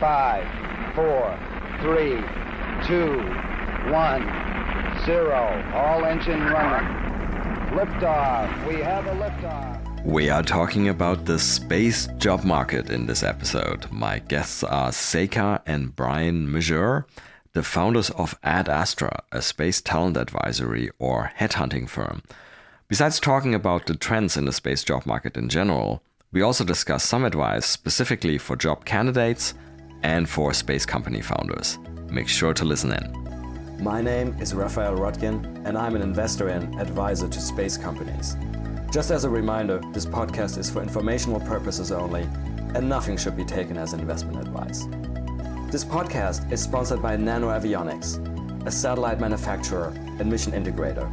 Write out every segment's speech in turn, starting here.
5, 4, 3, 2, 1, 0. All engine running. Liftoff. We have a liftoff. We are talking about the space job market in this episode. My guests are Seyka and Brian Mejeur, the founders of AdAstra, a space talent advisory or headhunting firm. Besides talking about the trends in the space job market in general, we also discuss some advice specifically for job candidates and for space company founders. Make sure to listen in. My name is Raphael Rotkin, and I'm an investor and advisor to space companies. Just as a reminder, this podcast is for informational purposes only, and nothing should be taken as investment advice. This podcast is sponsored by NanoAvionics, a satellite manufacturer and mission integrator.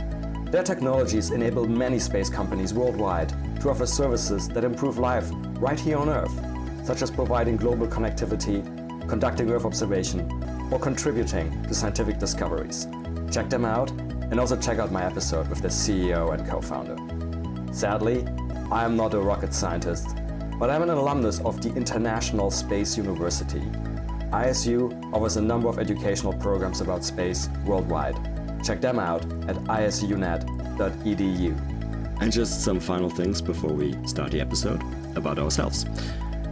Their technologies enable many space companies worldwide to offer services that improve life right here on Earth, such as providing global connectivity, conducting Earth observation, or contributing to scientific discoveries. Check them out, and also check out my episode with the CEO and co-founder. Sadly, I am not a rocket scientist, but I'm an alumnus of the International Space University. ISU offers a number of educational programs about space worldwide. Check them out at isunet.edu. And just some final things before we start the episode about ourselves.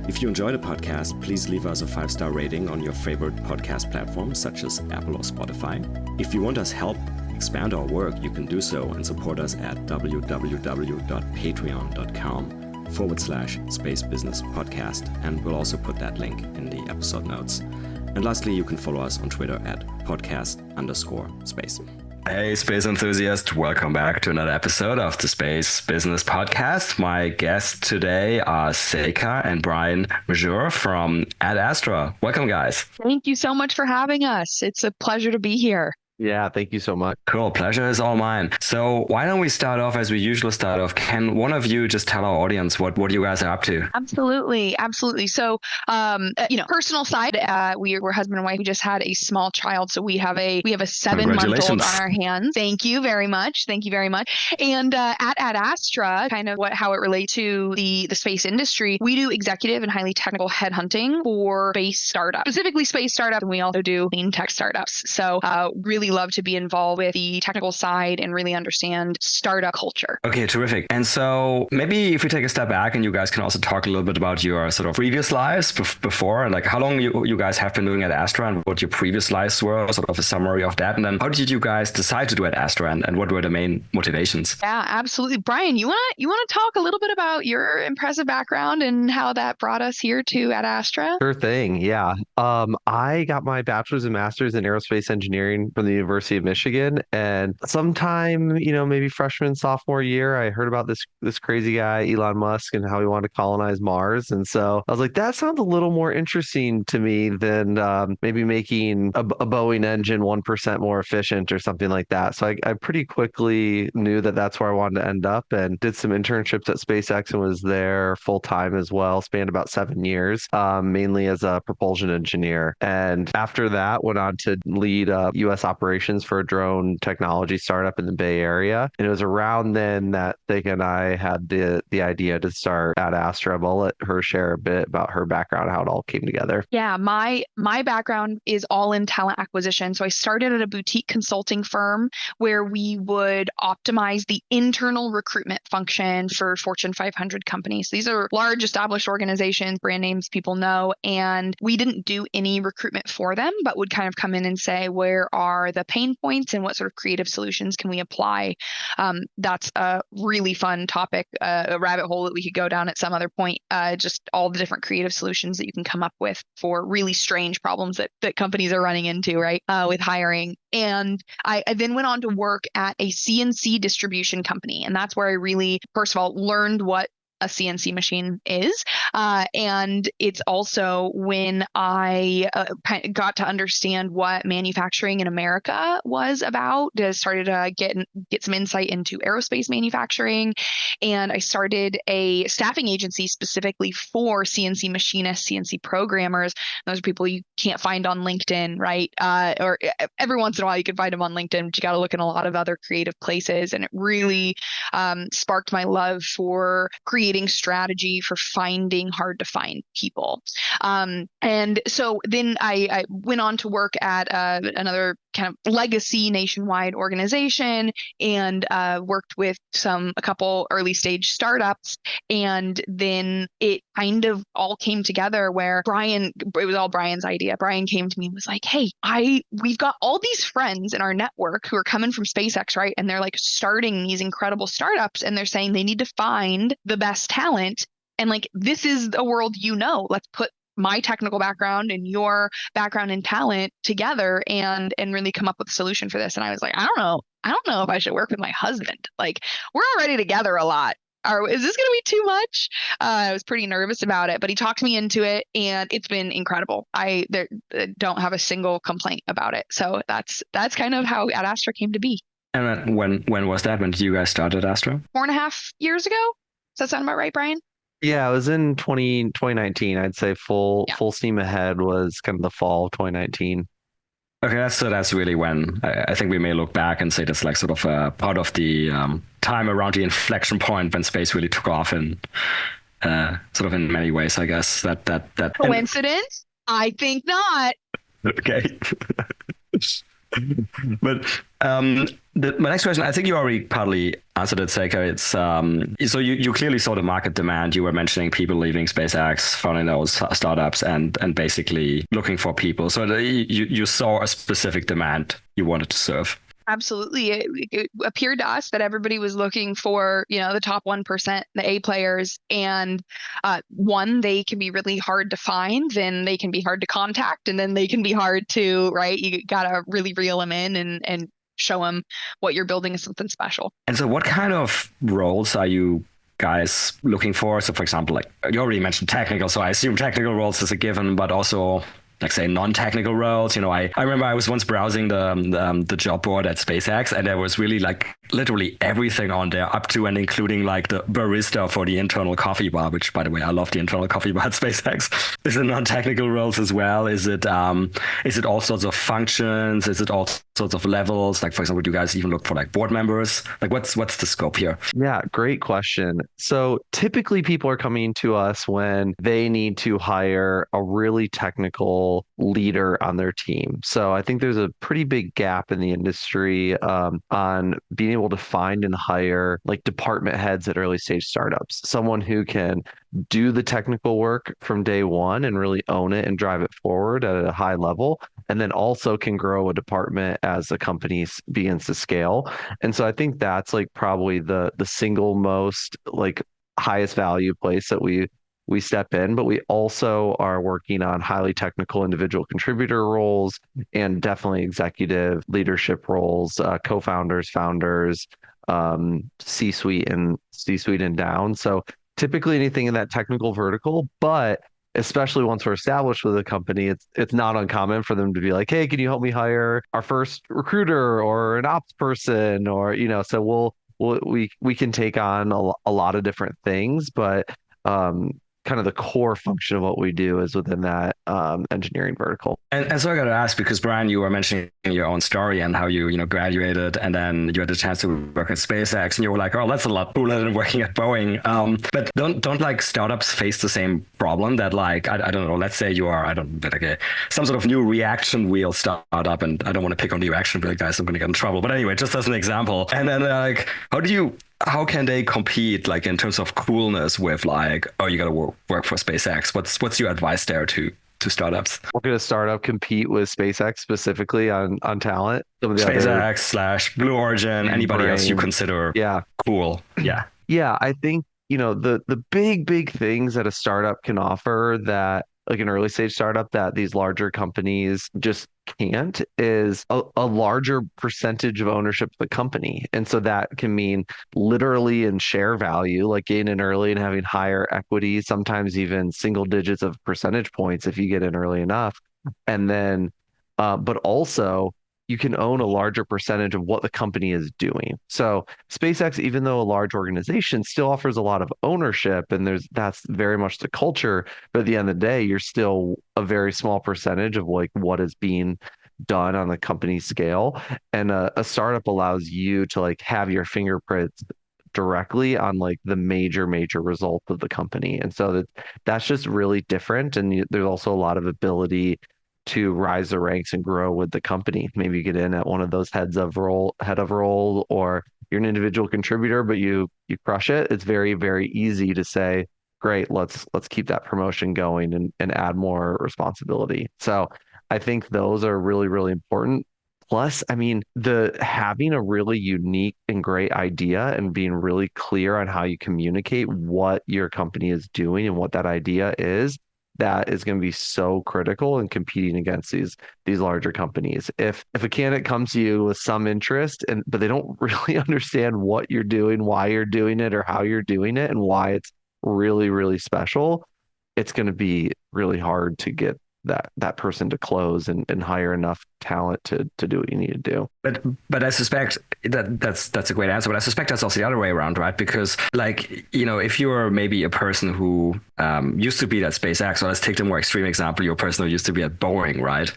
If you enjoy the podcast, please leave us a 5-star rating on your favorite podcast platforms such as Apple or Spotify. If you want us help expand our work, you can do so and support us at www.patreon.com/Space Business Podcast, and we'll also put that link in the episode notes. And lastly, you can follow us on Twitter at podcast_space. Hey, space enthusiasts, welcome back to another episode of the Space Business Podcast. My guests today are Seyka and Brian Mejeur from AdAstra. Welcome, guys. Thank you so much for having us. It's a pleasure to be here. Yeah, thank you so much. Cool. Pleasure is all mine. So why don't we start off as we usually start off? Can one of you just tell our audience what you guys are up to? Absolutely. So, personal side, we're husband and wife. We just had a small child. So we have a 7-month-old on our hands. Thank you very much. And at AdAstra, kind of how it relates to the space industry, we do executive and highly technical headhunting for space startups, specifically space startups. And we also do clean tech startups. So really love to be involved with the technical side and really understand startup culture. Okay, terrific. And so maybe if we take a step back and you guys can also talk a little bit about your sort of previous lives before, like how long you guys have been doing AdAstra and what your previous lives were, sort of a summary of that. And then how did you guys decide to do AdAstra and what were the main motivations? Yeah, absolutely. Brian, you want to talk a little bit about your impressive background and how that brought us here to AdAstra? Sure thing. Yeah. I got my bachelor's and master's in aerospace engineering from the University of Michigan. And sometime, maybe freshman, sophomore year, I heard about this crazy guy, Elon Musk, and how he wanted to colonize Mars. And so I was like, that sounds a little more interesting to me than maybe making a Boeing engine 1% more efficient or something like that. So I pretty quickly knew that that's where I wanted to end up and did some internships at SpaceX and was there full time as well, spanned about 7 years, mainly as a propulsion engineer. And after that, went on to lead U.S. operations for a drone technology startup in the Bay Area. And it was around then that Seyka and I had the idea to start AdAstra. I'll let her share a bit about her background, how it all came together. Yeah, my background is all in talent acquisition. So I started at a boutique consulting firm where we would optimize the internal recruitment function for Fortune 500 companies. These are large established organizations, brand names people know, and we didn't do any recruitment for them, but would kind of come in and say, where are the pain points and what sort of creative solutions can we apply? That's a really fun topic, a rabbit hole that we could go down at some other point, just all the different creative solutions that you can come up with for really strange problems that companies are running into, right, with hiring. And I then went on to work at a CNC distribution company. And that's where I really, first of all, learned what a CNC machine is. And it's also when I got to understand what manufacturing in America was about. I started to get some insight into aerospace manufacturing. And I started a staffing agency specifically for CNC machinists, CNC programmers. Those are people you can't find on LinkedIn, right? Or every once in a while you can find them on LinkedIn, but you got to look in a lot of other creative places. And it really sparked my love for creative creating strategy for finding hard to find people. And so then I went on to work at another kind of legacy nationwide organization, and worked with a couple early stage startups. And then it kind of all came together where it was all Brian's idea. Brian came to me and was like, hey, we've got all these friends in our network who are coming from SpaceX, right? And they're like starting these incredible startups, and they're saying they need to find the best talent. And like, this is a world, let's put my technical background and your background in talent together and really come up with a solution for this. And I was like, I don't know if I should work with my husband. Like, we're already together a lot. Is this going to be too much? I was pretty nervous about it, but he talked me into it, and it's been incredible. I don't have a single complaint about it. So that's kind of how AdAstra came to be. And when was that? When did you guys start AdAstra? 4.5 years ago. Does that sound about right, Brian? Yeah, it was in 2019. I'd say full steam ahead was kind of the fall of 2019. Okay, that's really when I think we may look back and say that's like sort of part of the time around the inflection point when space really took off, and sort of in many ways, I guess that coincidence? I think not. Okay. But my next question, I think you already partly answered it, Seyka. It's so you clearly saw the market demand. You were mentioning people leaving SpaceX, founding those startups, and basically looking for people. So you saw a specific demand you wanted to serve. Absolutely. It appeared to us that everybody was looking for, the top 1%, the A players. And one, they can be really hard to find, then they can be hard to contact, and then they can be hard to, right? You got to really reel them in and show them what you're building is something special. And so what kind of roles are you guys looking for? So for example, like you already mentioned technical, so I assume technical roles is a given, but also like say non-technical roles. I remember I was once browsing the job board at SpaceX, and there was really like literally everything on there, up to and including like the barista for the internal coffee bar, which by the way, I love the internal coffee bar at SpaceX. Is it non-technical roles as well? Is it all sorts of functions? Is it all sorts of levels? Like for example, do you guys even look for like board members? Like what's the scope here? Yeah, great question. So typically people are coming to us when they need to hire a really technical leader on their team. So I think there's a pretty big gap in the industry on being able to find and hire like department heads at early stage startups, someone who can do the technical work from day one and really own it and drive it forward at a high level, and then also can grow a department as the company begins to scale. And so I think that's like probably the single most like highest value place that we step in, but we also are working on highly technical individual contributor roles and definitely executive leadership roles, co-founders, founders, C-suite and down. So typically anything in that technical vertical, but especially once we're established with a company, it's not uncommon for them to be like, hey, can you help me hire our first recruiter or an ops person, or so we can take on a lot of different things, but kind of the core function of what we do is within that engineering vertical. And so I got to ask, because Brian, you were mentioning your own story and how you graduated and then you had the chance to work at SpaceX, and you were like, oh, that's a lot cooler than working at Boeing. But don't like startups face the same problem that like, I don't know, let's say you are, some sort of new reaction wheel startup, and I don't want to pick on the reaction wheel guys, I'm going to get in trouble. But anyway, just as an example. And then like, how can they compete like in terms of coolness with like, oh, you got to work for SpaceX? What's your advice there to startups? We're going to startup compete with SpaceX specifically on talent. SpaceX / Blue Origin, anybody else you consider cool? Yeah. Yeah, I think, the big things that a startup can offer that like an early stage startup that these larger companies just can't is a larger percentage of ownership of the company. And so that can mean literally in share value, like getting in early and having higher equity, sometimes even single digits of percentage points if you get in early enough. And then, but also you can own a larger percentage of what the company is doing. So SpaceX, even though a large organization, still offers a lot of ownership, and that's very much the culture. But at the end of the day, you're still a very small percentage of like what is being done on the company scale. And a startup allows you to like have your fingerprints directly on like the major results of the company. And so that's just really different. And there's also a lot of ability to rise the ranks and grow with the company. Maybe you get in at one of those head of role, or you're an individual contributor, but you crush it. It's very easy to say, great, let's keep that promotion going and add more responsibility. So I think those are really important. Plus, I mean, the having a really unique and great idea and being really clear on how you communicate what your company is doing and what that idea is, that is going to be so critical in competing against these larger companies. If a candidate comes to you with some interest but they don't really understand what you're doing, why you're doing it, or how you're doing it, and why it's really special, it's going to be really hard to get that person to close and hire enough talent to do what you need to do. But I suspect that's a great answer. But I suspect that's also the other way around, right? Because like, you know, if you're maybe a person who used to be at SpaceX, or let's take the more extreme example, you're a person who used to be at Boeing, right?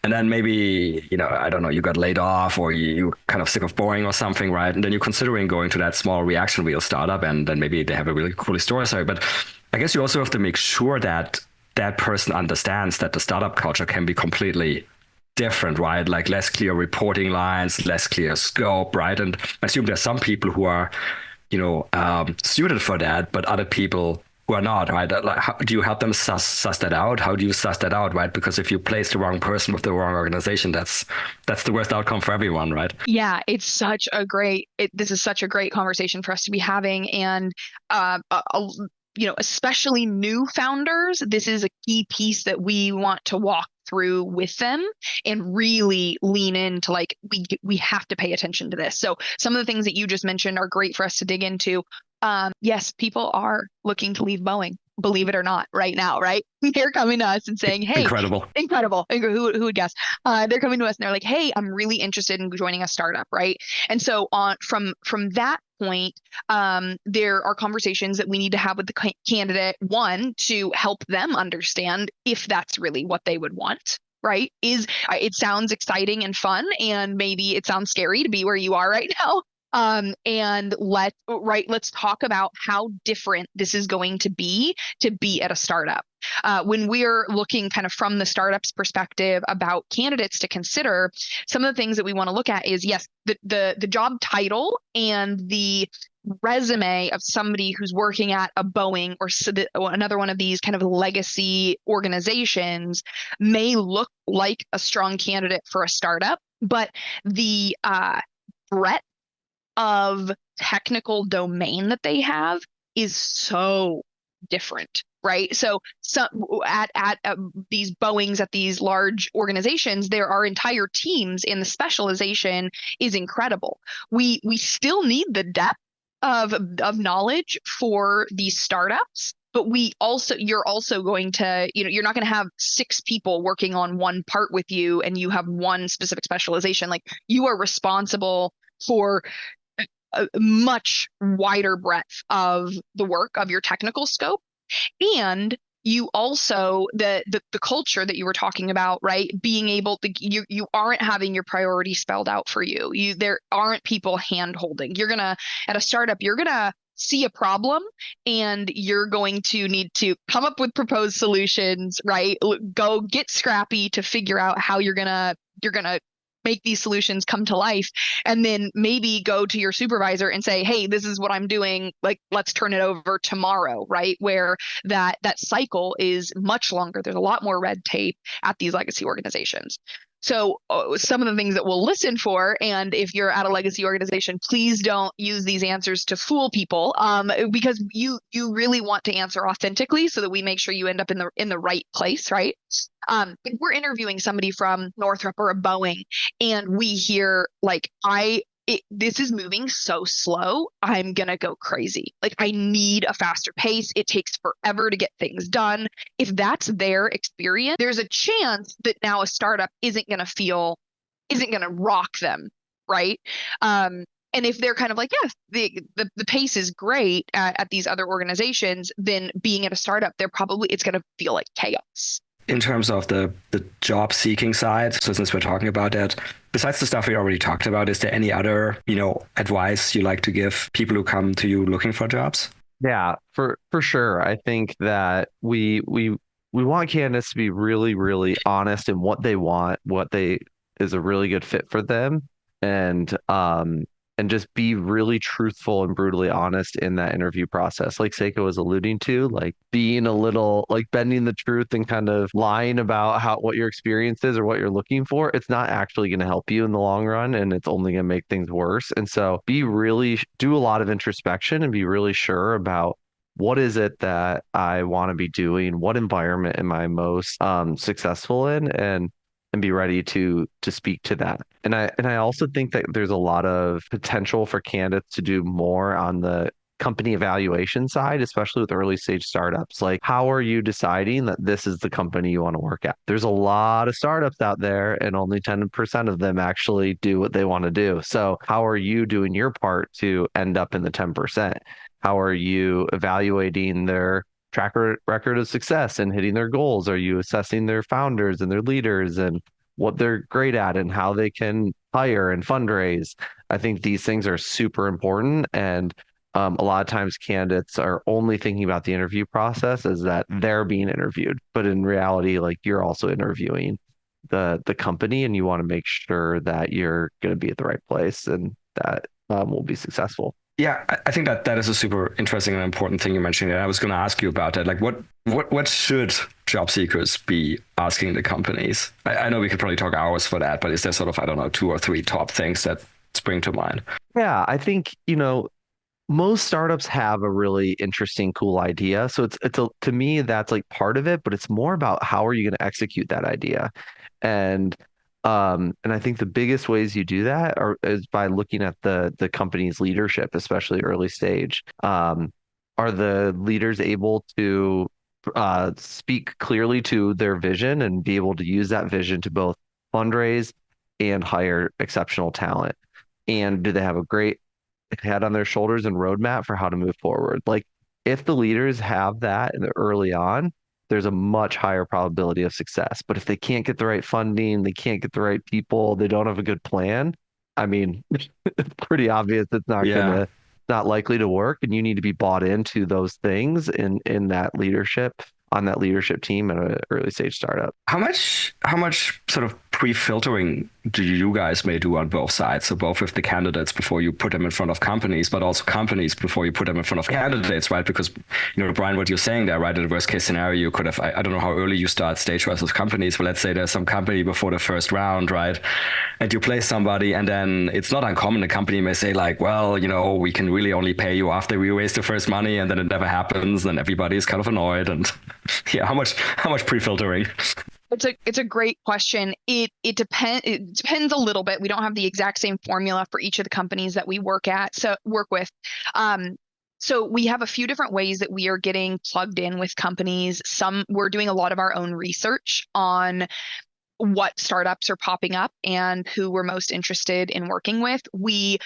And then maybe, you know, I don't know, you got laid off, or you kind of sick of Boeing or something, right? And then you're considering going to that small reaction wheel startup, and then maybe they have a really cool story. But I guess you also have to make sure that that person understands that the startup culture can be completely different, right? Like less clear reporting lines, less clear scope, right? And I assume there's some people who are, you know, suited for that, but other people who are not, right? Like, how do you help them suss that out? How do you suss that out, right? Because if you place the wrong person with the wrong organization, that's the worst outcome for everyone, right? Yeah, this is such a great conversation for us to be having. And you know, especially new founders, this is a key piece that we want to walk through with them and really lean into, like, we have to pay attention to this. So some of the things that you just mentioned are great for us to dig into. Yes, people are looking to leave Boeing, believe it or not, right now, right? They're coming to us and saying, hey, incredible. Who would guess? They're coming to us and they're like, hey, I'm really interested in joining a startup, right? And so from that point, there are conversations that we need to have with the candidate, one, to help them understand if that's really what they would want. Right? It sounds exciting and fun, and maybe it sounds scary to be where you are right now. And let's talk about how different this is going to be at a startup. When we're looking kind of from the startup's perspective about candidates to consider, some of the things that we want to look at is, yes, the job title and the resume of somebody who's working at a Boeing or another one of these kind of legacy organizations may look like a strong candidate for a startup, but the breadth of technical domain that they have is so different, right? So at these Boeings, at these large organizations, there are entire teams, and the specialization is incredible. We still need the depth of knowledge for these startups, but you're also going to, you know, you're not going to have 6 people working on one part with you and you have one specific specialization. Like, you are responsible for a much wider breadth of the work of your technical scope. And you also, the culture that you were talking about, right? Being able to, you aren't having your priorities spelled out for you. There aren't people hand holding. At a startup, you're gonna see a problem and you're going to need to come up with proposed solutions, right? Go get scrappy to figure out how you're gonna make these solutions come to life, and then maybe go to your supervisor and say, hey, this is what I'm doing, like, let's turn it over tomorrow, right? Where that cycle is much longer. There's a lot more red tape at these legacy organizations. So some of the things that we'll listen for, and if you're at a legacy organization, please don't use these answers to fool people, because you really want to answer authentically so that we make sure you end up in the right place, right? If we're interviewing somebody from Northrop or a Boeing, and we hear like, this is moving so slow, I'm gonna go crazy. Like, I need a faster pace. It takes forever to get things done. If that's their experience, there's a chance that now a startup isn't gonna rock them, right? And if they're kind of like, yes, the pace is great at these other organizations, then being at a startup, it's gonna feel like chaos. in terms of the job seeking side, so since we're talking about that, besides the stuff we already talked about, is there any other, advice you like to give people who come to you looking for jobs? Yeah, for sure. I think that we want candidates to be really, really honest in what they want, what they is a really good fit for them, and and just be really truthful and brutally honest in that interview process. Like Seiko was alluding to, like being a little like bending the truth and kind of lying about how what your experience is or what you're looking for. It's not actually going to help you in the long run, and it's only going to make things worse. And so do a lot of introspection and be really sure about what is it that I want to be doing? What environment am I most successful in? And be ready to speak to that. And I also think that there's a lot of potential for candidates to do more on the company evaluation side, especially with early stage startups. Like, how are you deciding that this is the company you want to work at? There's a lot of startups out there, and only 10% of them actually do what they want to do. So, how are you doing your part to end up in the 10%? How are you evaluating their record of success and hitting their goals? Are you assessing their founders and their leaders and what they're great at and how they can hire and fundraise? I think these things are super important. And a lot of times candidates are only thinking about the interview process as that they're being interviewed. But in reality, like you're also interviewing the company, and you want to make sure that you're going to be at the right place and that will be successful. Yeah, I think that is a super interesting and important thing you mentioned. And I was going to ask you about that. Like, what should job seekers be asking the companies? I know we could probably talk hours for that, but is there sort of, I don't know, 2 or 3 top things that spring to mind? Yeah, I think, most startups have a really interesting, cool idea. So to me, that's like part of it, but it's more about how are you going to execute that idea? And and I think the biggest ways you do that is by looking at the company's leadership, especially early stage. Are the leaders able to speak clearly to their vision and be able to use that vision to both fundraise and hire exceptional talent? And do they have a great head on their shoulders and roadmap for how to move forward? Like, if the leaders have that early on, there's a much higher probability of success. But if they can't get the right funding, they can't get the right people, they don't have a good plan, I mean, it's pretty obvious it's not likely to work. And you need to be bought into those things in that leadership, on that leadership team at an early stage startup. How much sort of pre-filtering do you guys may do on both sides? So both with the candidates before you put them in front of companies, but also companies before you put them in front of candidates, right? Because, Brian, what you're saying there, right? In the worst case scenario, you could have, I don't know how early you start stage versus companies, but let's say there's some company before the first round, right? And you place somebody, and then it's not uncommon. The company may say like, well, we can really only pay you after we raise the first money, and then it never happens, and everybody's kind of annoyed. And yeah, how much pre-filtering? It's a great question. It depends a little bit. We don't have the exact same formula for each of the companies that we work with. So we have a few different ways that we are getting plugged in with companies. We're doing a lot of our own research on what startups are popping up and who we're most interested in working with. We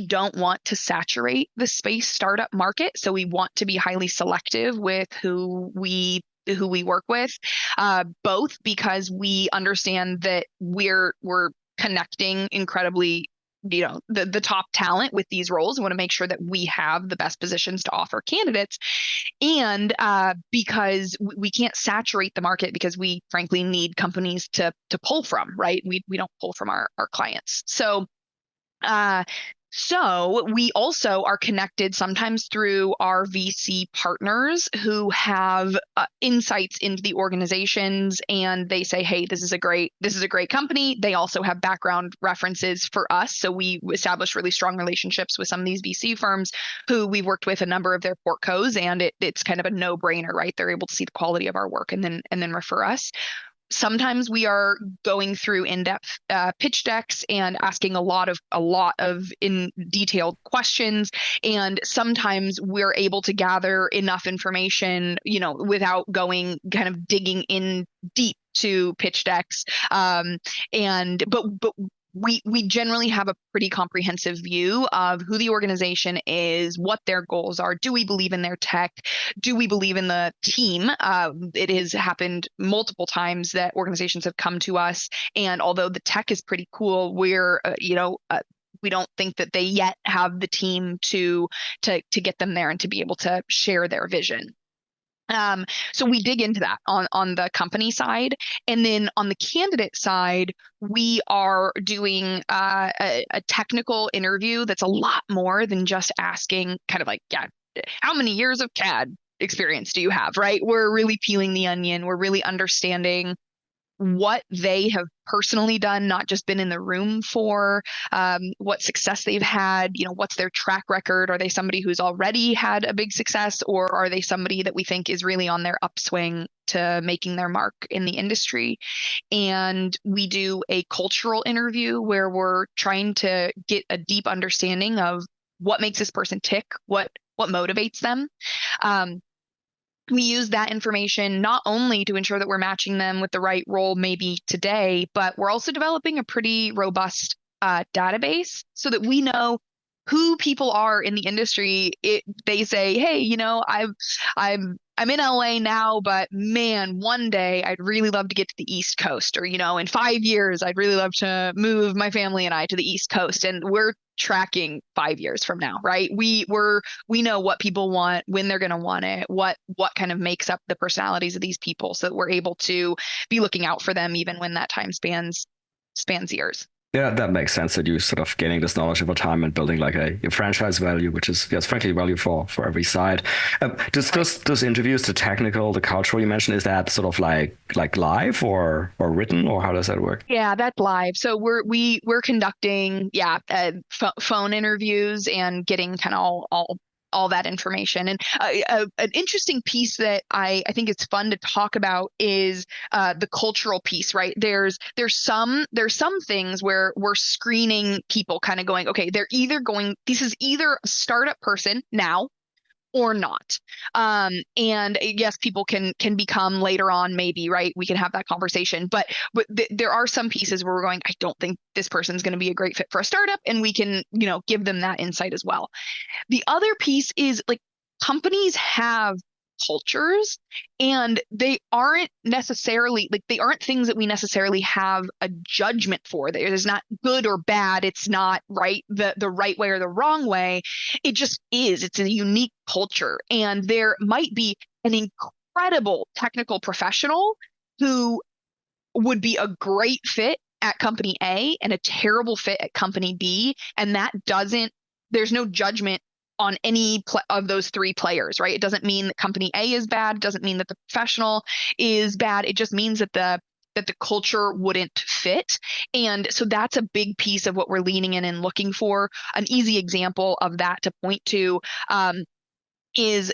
don't want to saturate the space startup market, so we want to be highly selective with who we work with, both because we understand that we're connecting incredibly, the top talent with these roles. We want to make sure that we have the best positions to offer candidates, and because we can't saturate the market, because we frankly need companies to pull from, right? We don't pull from our clients. So we also are connected sometimes through our VC partners who have insights into the organizations, and they say, hey, this is a great company. They also have background references for us. So we established really strong relationships with some of these VC firms who we've worked with a number of their portcos, and it's kind of a no-brainer, right? They're able to see the quality of our work and then refer us. Sometimes we are going through in-depth pitch decks and asking a lot of in detailed questions, and sometimes we're able to gather enough information, without going kind of digging in deep to pitch decks. But we generally have a pretty comprehensive view of who the organization is, what their goals are. Do we believe in their tech? Do we believe in the team? It has happened multiple times that organizations have come to us, and although the tech is pretty cool, we're we don't think that they yet have the team to get them there and to be able to share their vision. So we dig into that on the company side. And then on the candidate side, we are doing a technical interview that's a lot more than just asking kind of like, yeah, how many years of CAD experience do you have, right? We're really peeling the onion. We're really understanding what they have personally done, not just been in the room for, what success they've had, what's their track record? Are they somebody who's already had a big success, or are they somebody that we think is really on their upswing to making their mark in the industry? And we do a cultural interview where we're trying to get a deep understanding of what makes this person tick, what motivates them. We use that information not only to ensure that we're matching them with the right role maybe today, but we're also developing a pretty robust database so that we know who people are in the industry. They say, hey, I'm in LA now, but man, one day I'd really love to get to the East Coast, or, in 5 years, I'd really love to move my family and I to the East Coast. And we're tracking 5 years from now, right? We know what people want, when they're going to want it, what kind of makes up the personalities of these people, so that we're able to be looking out for them even when that time spans years. Yeah, that makes sense, that you sort of gaining this knowledge over time and building like a franchise value, which is, yes, frankly, value for every side. Those interviews, the technical, the cultural you mentioned, is that sort of like live or written, or how does that work? Yeah, that's live. So we're conducting phone interviews and getting kind of all that information. And an interesting piece that I think it's fun to talk about is the cultural piece, right? There's some things where we're screening people, kind of going, okay, this is either a startup person now or not. And yes, people can become later on, maybe, right? We can have that conversation, but there are some pieces where we're going, I don't think this person's going to be a great fit for a startup, and we can, give them that insight as well. The other piece is, like, companies have cultures, and they aren't necessarily they aren't things that we necessarily have a judgment for. There's not good or bad. It's not the right way or the wrong way. It just is. It's a unique culture, and there might be an incredible technical professional who would be a great fit at company A and a terrible fit at company B, and there's no judgment on any of those three players, right? It doesn't mean that company A is bad. It doesn't mean that the professional is bad. It just means that the culture wouldn't fit. And so that's a big piece of what we're leaning in and looking for. An easy example of that to point to is,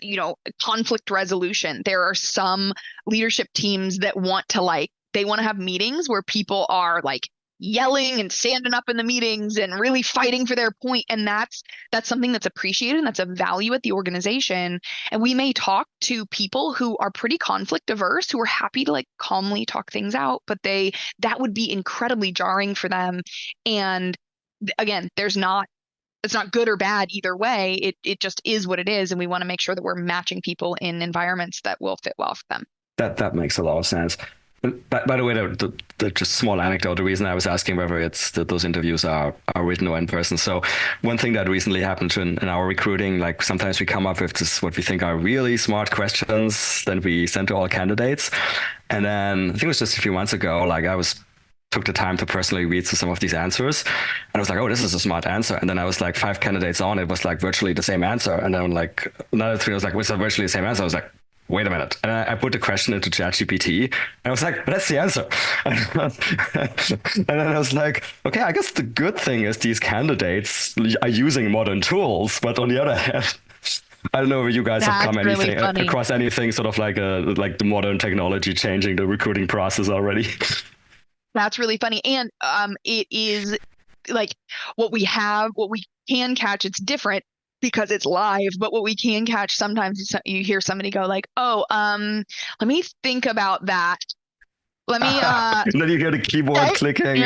conflict resolution. There are some leadership teams that want to have meetings where people are yelling and standing up in the meetings and really fighting for their point. And that's something that's appreciated, and that's a value at the organization. And we may talk to people who are pretty conflict averse, who are happy to calmly talk things out, but that would be incredibly jarring for them. And again, it's not good or bad either way. It just is what it is. And we want to make sure that we're matching people in environments that will fit well for them. That makes a lot of sense. By the way, the just small anecdote, the reason I was asking whether it's that those interviews are written or in person. So one thing that recently happened in our recruiting, sometimes we come up with this, what we think are really smart questions, then we send to all candidates. And then I think it was just a few months ago, took the time to personally read through some of these answers. And I was like, oh, this is a smart answer. And then I was 5 candidates on, it was virtually the same answer. And then another 3, I was was virtually the same answer. I was like, wait a minute. And I put the question into ChatGPT, and I was like, that's the answer. And then I was like, okay, I guess the good thing is these candidates are using modern tools. But on the other hand, I don't know if you guys have come across anything sort of like the modern technology changing the recruiting process already. That's really funny. And it is what we can catch, it's different because it's live, but what we can catch sometimes, you hear somebody go let me think about that. Let me and then you hear the keyboard clicking.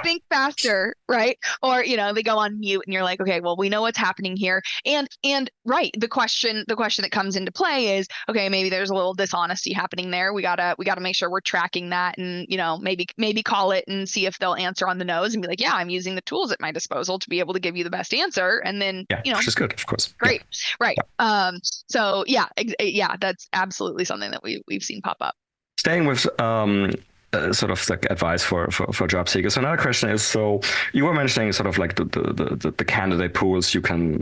think faster, right? Or, they go on mute and you're like, okay, well, we know what's happening here. And right, the question that comes into play is, okay, maybe there's a little dishonesty happening there. We gotta make sure we're tracking that and, maybe call it and see if they'll answer on the nose and be like, yeah, I'm using the tools at my disposal to be able to give you the best answer. And then, Yeah, which is good, of course. great. Yeah. Right. So yeah, yeah, that's absolutely something that we've seen pop up. Staying with sort of like advice for job seekers. So another question is, so you were mentioning sort of like the candidate pools you can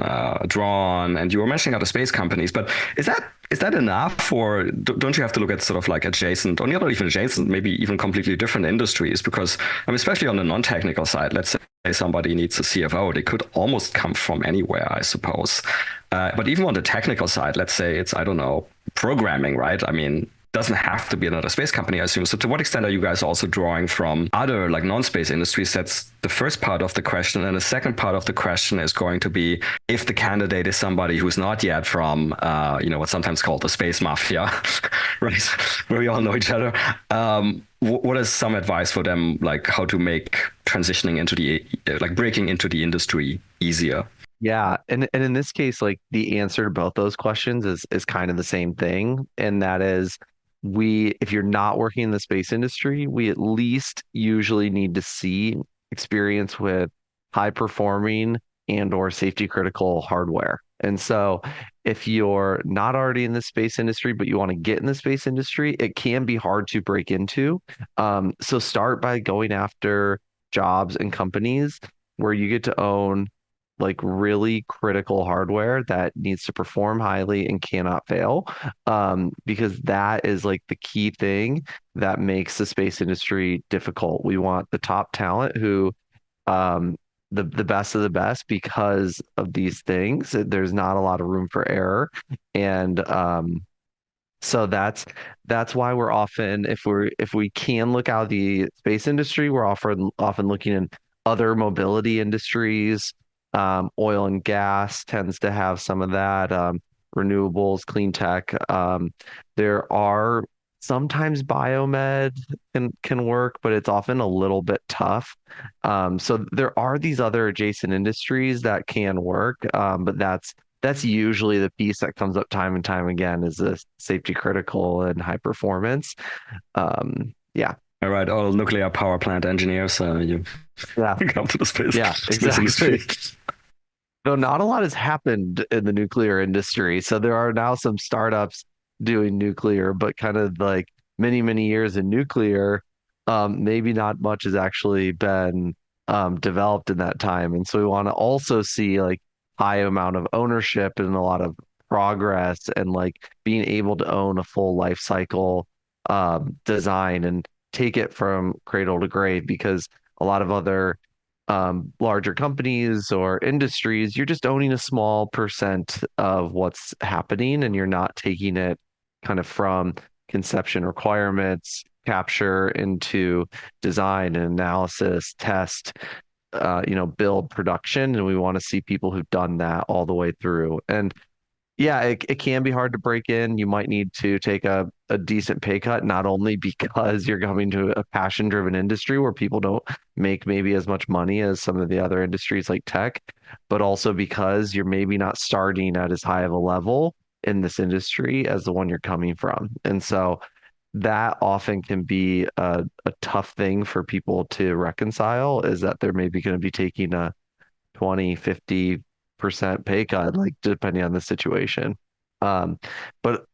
draw on, and you were mentioning other space companies, but is that enough, or don't you have to look at sort of like adjacent, or not even adjacent, maybe even completely different industries? Because especially on the non-technical side, let's say somebody needs a CFO, they could almost come from anywhere, I suppose. But even on the technical side, let's say it's, I don't know, programming, right? I mean, doesn't have to be another space company, I assume. So to what extent are you guys also drawing from other like non-space industries? That's the first part of the question. And the second part of the question is going to be, if the candidate is somebody who's not yet from, what's sometimes called the space mafia, right? Where we all know each other. What is some advice for them, like how to make transitioning into breaking into the industry easier? Yeah, and in this case, like the answer to both those questions is kind of the same thing, and that is if you're not working in the space industry, we at least usually need to see experience with high performing and or safety critical hardware. And so if you're not already in the space industry, but you want to get in the space industry, it can be hard to break into. So start by going after jobs and companies where you get to own like really critical hardware that needs to perform highly and cannot fail, because that is like the key thing that makes the space industry difficult. We want the top talent who, the best of the best, because of these things. There's not a lot of room for error, and so that's why we're often, if we can look out of the space industry, we're often looking in other mobility industries. Oil and gas tends to have some of that. Renewables, clean tech. There are sometimes biomed can work, but it's often a little bit tough. So there are these other adjacent industries that can work, but that's usually the piece that comes up time and time again, is the safety critical and high performance. Yeah. All right, all nuclear power plant engineers, you come to the space. Yeah, exactly. Industry. Though not a lot has happened in the nuclear industry. So there are now some startups doing nuclear, but kind of like many, many years in nuclear, maybe not much has actually been developed in that time. And so we want to also see like high amount of ownership and a lot of progress, and like being able to own a full life cycle design and take it from cradle to grave, because a lot of other larger companies or industries, you're just owning a small percent of what's happening, and you're not taking it kind of from conception requirements, capture into design and analysis, test, build, production. And we want to see people who've done that all the way through. And yeah, it can be hard to break in. You might need to take a decent pay cut, not only because you're coming to a passion-driven industry where people don't make maybe as much money as some of the other industries like tech, but also because you're maybe not starting at as high of a level in this industry as the one you're coming from. And so that often can be a tough thing for people to reconcile, is that they're maybe going to be taking a 20, 50% pay cut, like depending on the situation. But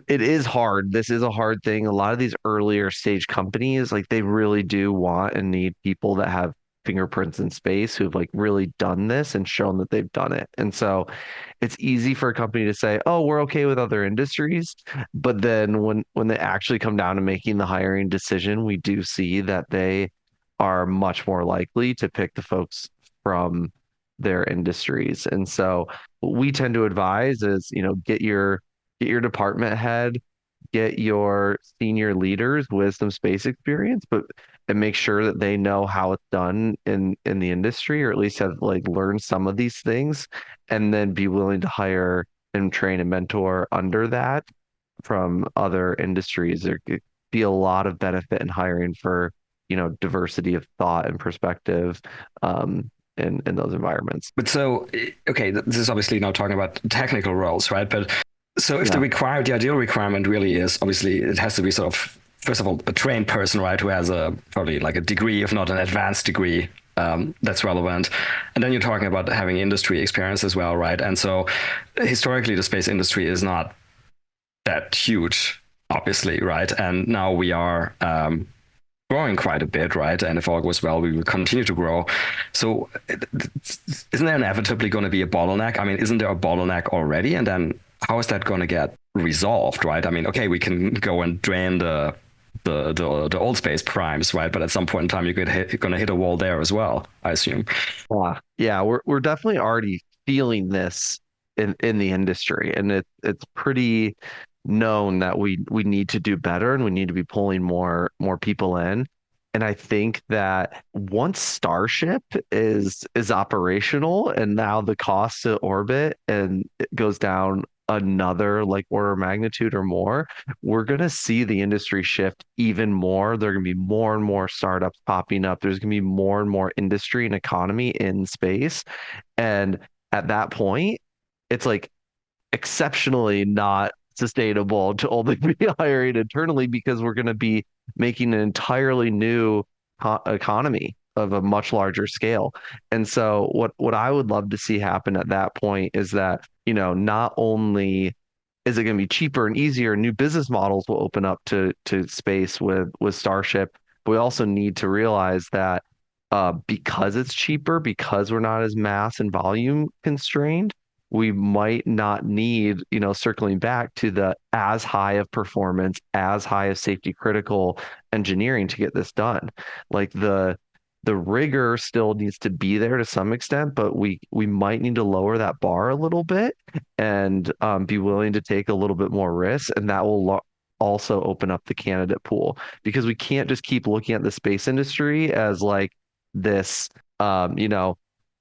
it is hard. This is a hard thing. A lot of these earlier stage companies, like they really do want and need people that have fingerprints in space, who've like really done this and shown that they've done it. And so it's easy for a company to say, oh, we're okay with other industries. But then when they actually come down to making the hiring decision, we do see that they are much more likely to pick the folks from their industries. And so what we tend to advise is, get your department head, get your senior leaders with some space experience, and make sure that they know how it's done in the industry, or at least have like learned some of these things, and then be willing to hire and train and mentor under that from other industries. There could be a lot of benefit in hiring for diversity of thought and perspective in those environments. But so, okay, this is obviously now talking about technical roles, right? But so if the ideal requirement really is, obviously it has to be sort of, first of all, a trained person, right? Who has probably like a degree, if not an advanced degree, that's relevant. And then you're talking about having industry experience as well, right? And so historically, the space industry is not that huge, obviously, right? And now we are growing quite a bit, right? And if all goes well, we will continue to grow. So isn't there inevitably going to be a bottleneck? I mean, isn't there a bottleneck already? And then how is that going to get resolved, right? I mean, okay, we can go and drain the old space primes, right? But at some point in time, you're going to hit a wall there as well, I assume. Yeah, we're definitely already feeling this in the industry, and it's pretty known that we need to do better, and we need to be pulling more people in. And I think that once Starship is operational, and now the cost to orbit and it goes down another like order of magnitude or more, we're going to see the industry shift even more. There are going to be more and more startups popping up. There's going to be more and more industry and economy in space. And at that point, it's like exceptionally not sustainable to only be hiring internally, because we're going to be making an entirely new economy of a much larger scale. And so what I would love to see happen at that point is that, not only is it going to be cheaper and easier, new business models will open up to space with Starship, but we also need to realize that because it's cheaper, because we're not as mass and volume constrained, we might not need, circling back to the as high of performance, as high of safety critical engineering to get this done. Like the rigor still needs to be there to some extent, but we might need to lower that bar a little bit and be willing to take a little bit more risk, and that will also open up the candidate pool, because we can't just keep looking at the space industry as like this,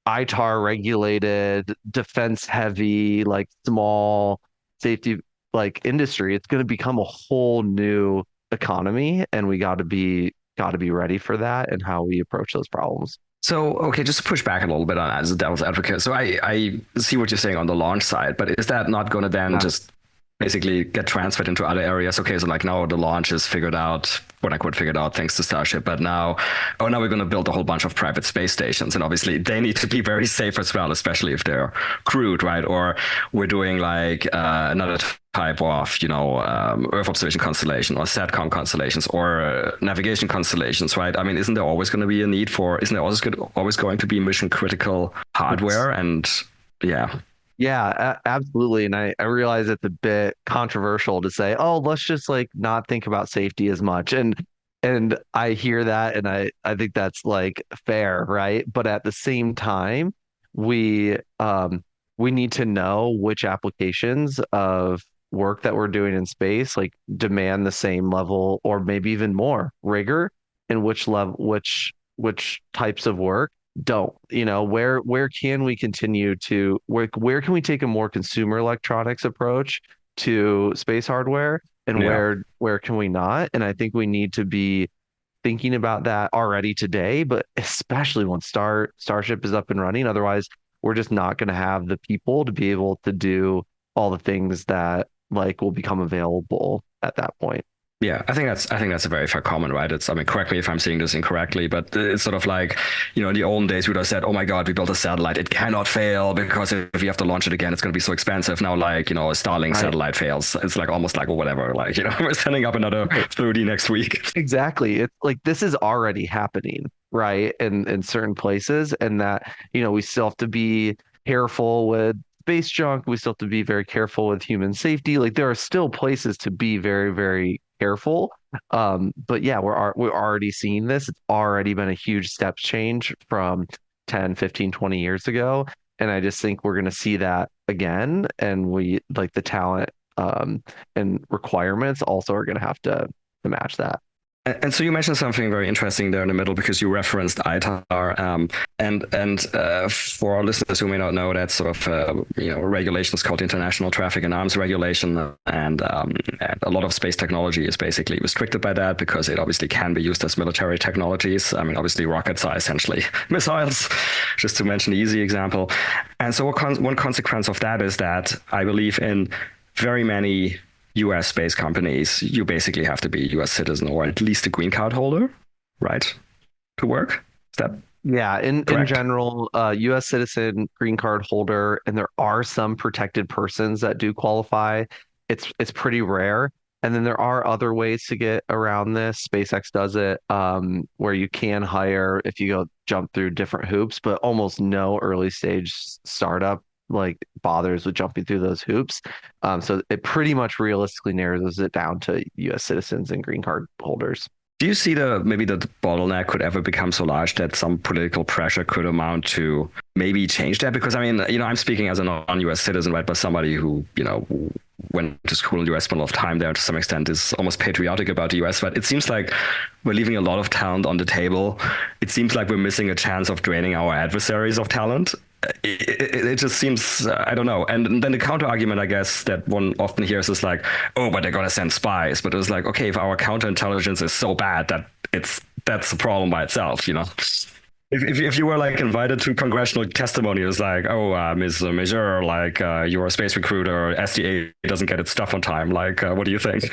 ITAR regulated, defense heavy, like small safety like industry. It's going to become a whole new economy, and we got to be ready for that and how we approach those problems. So, okay, just to push back a little bit on as a devil's advocate. So I see what you're saying on the launch side, but is that not going to then just basically get transferred into other areas? Okay, so like now the launch is figured out, quote unquote figured out thanks to Starship, but now we're going to build a whole bunch of private space stations, and obviously they need to be very safe as well, especially if they're crewed, right? Or we're doing like another type of, Earth observation constellation or SATCOM constellations or navigation constellations, right? I mean, isn't there always going to be a need for, isn't there always going to be mission critical hardware? And yeah, absolutely. And I realize it's a bit controversial to say, oh, let's just like not think about safety as much. And I hear that, and I think that's like fair, right? But at the same time, we need to know which applications of work that we're doing in space like demand the same level or maybe even more rigor, and which types of work don't. Where can we continue to where can we take a more consumer electronics approach to space hardware, and where can we not? And I think we need to be thinking about that already today, but especially once Starship is up and running. Otherwise, we're just not going to have the people to be able to do all the things that like will become available at that point. Yeah, I think that's a very fair comment, right? I mean, correct me if I'm seeing this incorrectly, but it's sort of like, in the olden days, we would have said, oh my God, we built a satellite. It cannot fail, because if you have to launch it again, it's going to be so expensive. Now, like, a Starlink satellite fails. It's like almost like, well, whatever, like, we're sending up another 30 next week. Exactly. It's like, this is already happening, right? In certain places, and that, we still have to be careful with space junk. We still have to be very careful with human safety. Like, there are still places to be very, very careful. But yeah, we're already seeing this. It's already been a huge step change from 10, 15, 20 years ago. And I just think we're going to see that again. And we like the talent and requirements also are going to have to match that. And so you mentioned something very interesting there in the middle because you referenced ITAR, and for our listeners who may not know, that's sort of regulations called International Traffic in Arms Regulation, and a lot of space technology is basically restricted by that because it obviously can be used as military technologies. I mean, obviously rockets are essentially missiles, just to mention an easy example. And so one consequence of that is that I believe in very many US space companies, you basically have to be a US citizen or at least a green card holder, right? To work? Is that Yeah, in general, US citizen, green card holder, and there are some protected persons that do qualify. It's pretty rare. And then there are other ways to get around this. SpaceX does it, where you can hire if you go jump through different hoops, but almost no early stage startup like bothers with jumping through those hoops. So it pretty much realistically narrows it down to US citizens and green card holders. Do you see maybe the bottleneck could ever become so large that some political pressure could amount to maybe change that? Because I mean, I'm speaking as a non-US citizen, right? But somebody who, went to school in the US, spent a lot of time there to some extent, is almost patriotic about the US. But it seems like we're leaving a lot of talent on the table. It seems like we're missing a chance of draining our adversaries of talent. It just seems, I don't know. And then the counter argument, I guess, that one often hears is like, oh, but they're going to send spies. But it's like, okay, if our counterintelligence is so bad that that's a problem by itself, If you were like invited to congressional testimony, it's like, oh, Ms. Mejeur, like you're a space recruiter, SDA doesn't get its stuff on time. Like, what do you think?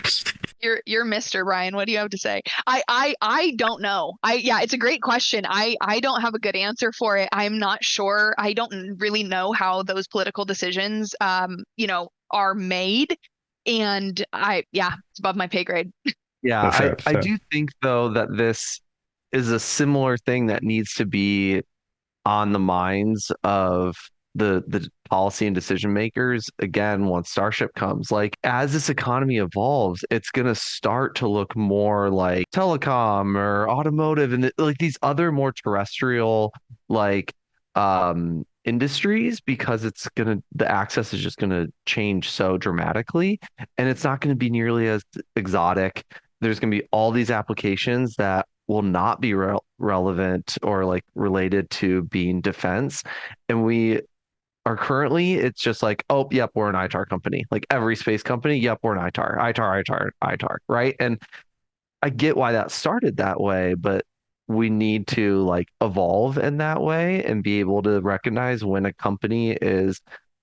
You're Mr. Brian. What do you have to say? I don't know. Yeah, it's a great question. I don't have a good answer for it. I'm not sure. I don't really know how those political decisions are made. And it's above my pay grade. Yeah, Fair. I do think though that this is a similar thing that needs to be on the minds of the policy and decision makers again once Starship comes. Like as this economy evolves, it's going to start to look more like telecom or automotive and like these other more terrestrial like industries, because the access is just going to change so dramatically, and it's not going to be nearly as exotic. There's going to be all these applications that will not be relevant or like related to being defense. And we are currently, it's just like, oh, yep, we're an ITAR company. Like every space company, yep, we're an ITAR, right? And I get why that started that way, but we need to like evolve in that way and be able to recognize when a company is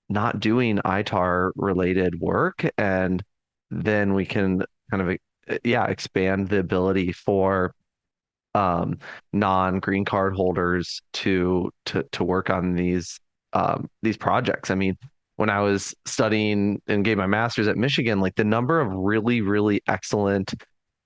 not doing ITAR related work, and then we can kind of expand the ability for non-green card holders to work on these projects. I mean, when I was studying and gave my master's at Michigan, like the number of really, really excellent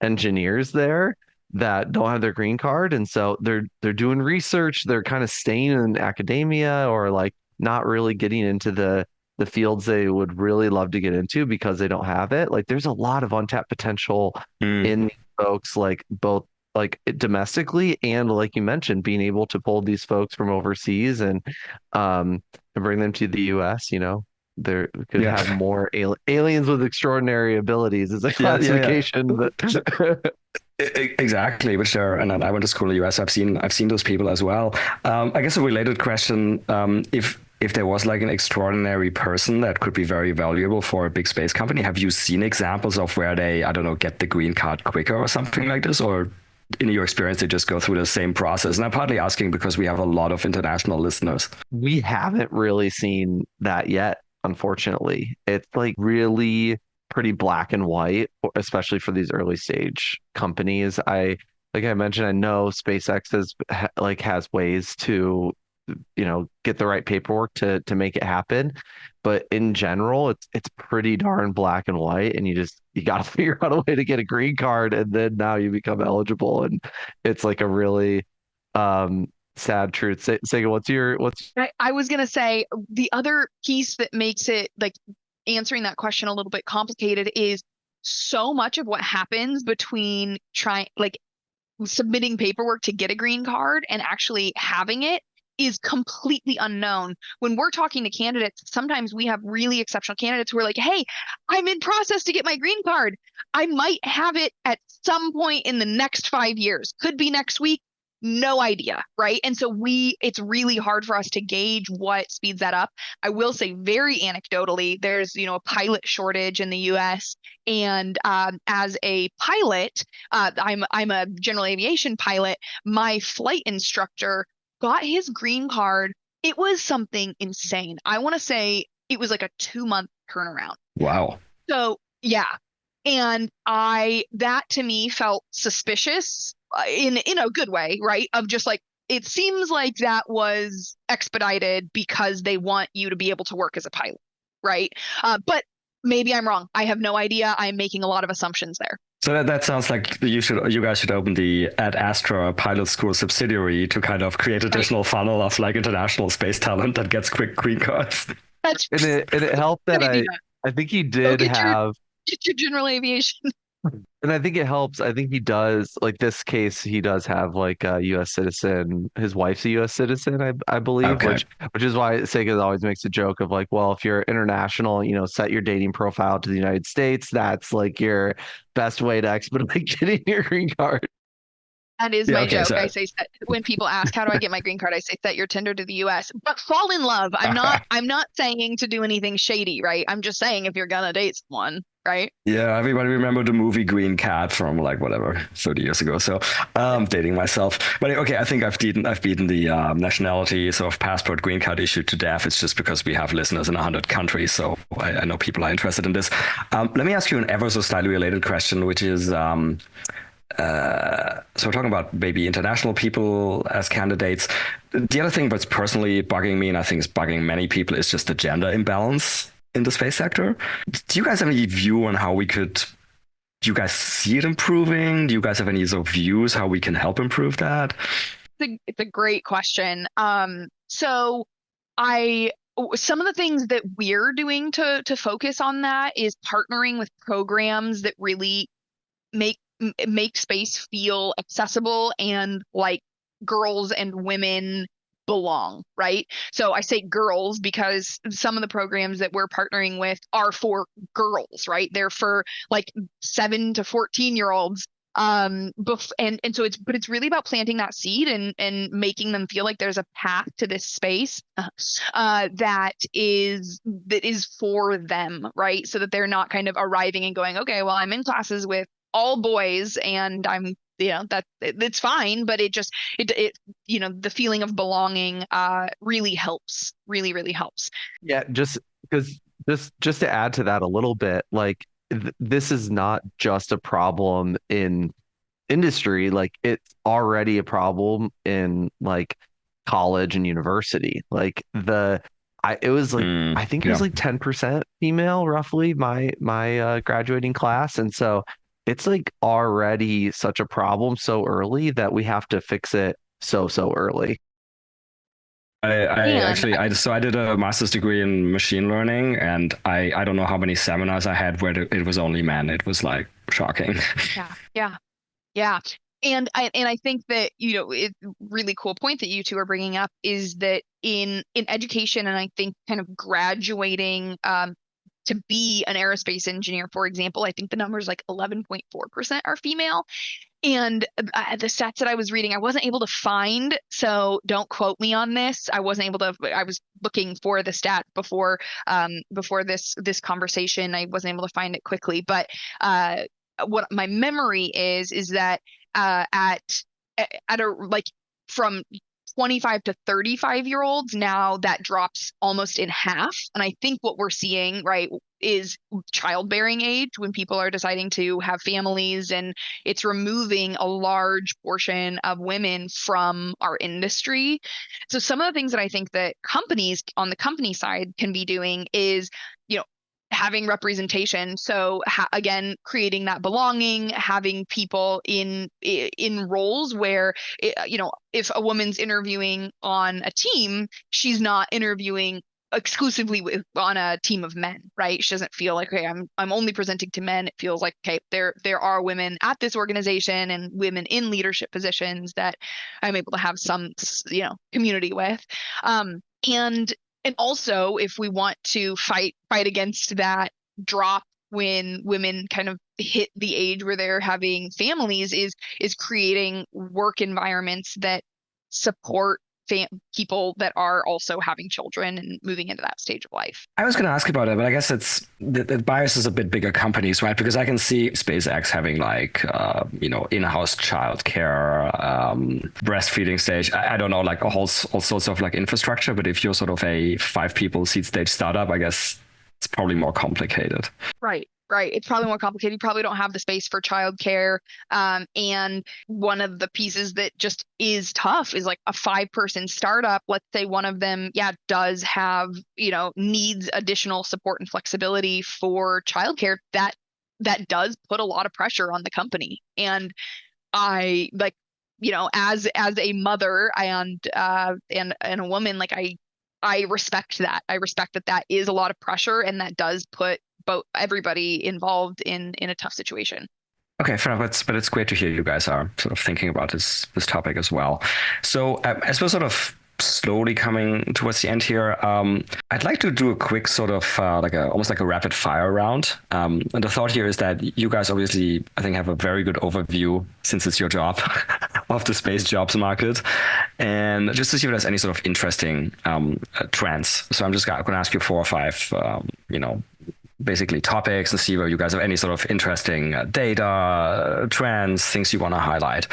engineers there that don't have their green card, and so they're doing research, they're kind of staying in academia or like not really getting into the fields they would really love to get into because they don't have it. Like there's a lot of untapped potential in folks, like both like domestically and like you mentioned, being able to pull these folks from overseas and bring them to the US. There could have more aliens with extraordinary abilities is a classification. But Exactly, which are, and I went to school in the US. I've seen those people as well. I guess a related question: if there was like an extraordinary person that could be very valuable for a big space company, have you seen examples of where they, I don't know, get the green card quicker or something like this, or in your experience they just go through the same process? And I'm partly asking because we have a lot of international listeners. We haven't really seen that yet, unfortunately. It's like really pretty black and white, especially for these early stage companies. Like I mentioned, I know SpaceX has ways to get the right paperwork to make it happen, but in general it's pretty darn black and white, and you got to figure out a way to get a green card, and then now you become eligible, and it's like a really sad truth. Seyka, I was gonna say the other piece that makes it like answering that question a little bit complicated is so much of what happens between submitting paperwork to get a green card and actually having it is completely unknown. When we're talking to candidates, sometimes we have really exceptional candidates who are like, hey, I'm in process to get my green card. I might have it at some point in the next 5 years. Could be next week. No idea, right? And so it's really hard for us to gauge what speeds that up. I will say very anecdotally, there's, a pilot shortage in the US. And as a pilot, I'm a general aviation pilot. My flight instructor got his green card. It was something insane. I want to say it was like a 2-month turnaround. Wow. So yeah. And that to me felt suspicious in a good way, right? Of just like, it seems like that was expedited because they want you to be able to work as a pilot, right? But maybe I'm wrong. I have no idea. I'm making a lot of assumptions there. So that sounds like you guys should open the AdAstra pilot school subsidiary to kind of create additional funnel of like international space talent that gets quick green cards. That's And it helped that I think he did have. Get your general aviation. And I think it helps. I think he does, like this case, he does have like a U.S. citizen. His wife's a U.S. citizen, I believe, Okay. which is why Seyka always makes a joke of like, well, if you're international, set your dating profile to the United States. That's like your best way to expedite getting your green card. That is my joke. I say when people ask how do I get my green card, I say set your Tinder to the U.S. But fall in love. I'm not saying to do anything shady, right? I'm just saying if you're gonna date someone, right? Yeah, everybody remember the movie Green Cat from like whatever 30 years ago. So dating myself. But okay, I think I've beaten the nationality sort of passport green card issue to death. It's just because we have listeners in 100 countries, so I know people are interested in this. Let me ask you an ever so slightly related question, which is. So we're talking about maybe international people as candidates. The other thing that's personally bugging me, and I think is bugging many people, is just the gender imbalance in the space sector. Do you guys have any view on how do you guys see it improving? Do you guys have any sort of views how we can help improve that? It's a great question. So some of the things that we're doing to focus on that is partnering with programs that really make space feel accessible and like girls and women belong, right? So I say girls because some of the programs that we're partnering with are for girls, right? They're for like 7 to 14-year-olds. And so it's really about planting that seed and making them feel like there's a path to this space that is for them, right? So that they're not kind of arriving and going, okay, well, I'm in classes with all boys and I'm that it's fine, but it the feeling of belonging really helps, really helps. Yeah, just because just to add to that a little bit, like this is not just a problem in industry, like it's already a problem in like college and university. Like it was like I think it was like 10% female roughly my graduating class, and so it's like already such a problem so early that we have to fix it so early. I did a master's degree in machine learning, and I don't know how many seminars I had where it was only men. It was like shocking. Yeah. And I think that, it's a really cool point that you two are bringing up is that in education, and I think kind of graduating to be an aerospace engineer, for example, I think the number is like 11.4% are female. And the stats that I was reading, I wasn't able to find, so don't quote me on this. I was looking for the stat before this conversation. I wasn't able to find it quickly, but what my memory is that at a like from 25 to 35-year-olds, now that drops almost in half. And I think what we're seeing, right, is childbearing age when people are deciding to have families, and it's removing a large portion of women from our industry. So some of the things that I think that companies on the company side can be doing is, having representation. So again, creating that belonging, having people in roles where, if a woman's interviewing on a team, she's not interviewing exclusively on a team of men, right? She doesn't feel like, okay, I'm only presenting to men. It feels like, okay, there are women at this organization and women in leadership positions that I'm able to have some, community with. And also, if we want to fight against that drop when women kind of hit the age where they're having families, is creating work environments that support people that are also having children and moving into that stage of life. I was going to ask about it, but I guess the bias is a bit bigger companies, right? Because I can see SpaceX having like, in-house childcare, breastfeeding stage. I don't know, like all sorts of like infrastructure. But if you're sort of a 5 people seed stage startup, I guess it's probably more complicated. Right. It's probably more complicated. You probably don't have the space for childcare. And one of the pieces that just is tough is like a 5-person startup. Let's say one of them, does have, needs additional support and flexibility for childcare. That does put a lot of pressure on the company. And I as a mother and a woman, like I respect that. I respect that is a lot of pressure, and that does put everybody involved in a tough situation. Okay, fair enough. But it's great to hear you guys are sort of thinking about this topic as well. So as we're sort of slowly coming towards the end here, I'd like to do a quick sort of almost like a rapid fire round. And the thought here is that you guys obviously, I think, have a very good overview, since it's your job, of the space jobs market, and just to see if there's any sort of interesting trends. So I'm just going to ask you 4 or 5, basically topics, and see where you guys have any sort of interesting data, trends, things you want to highlight.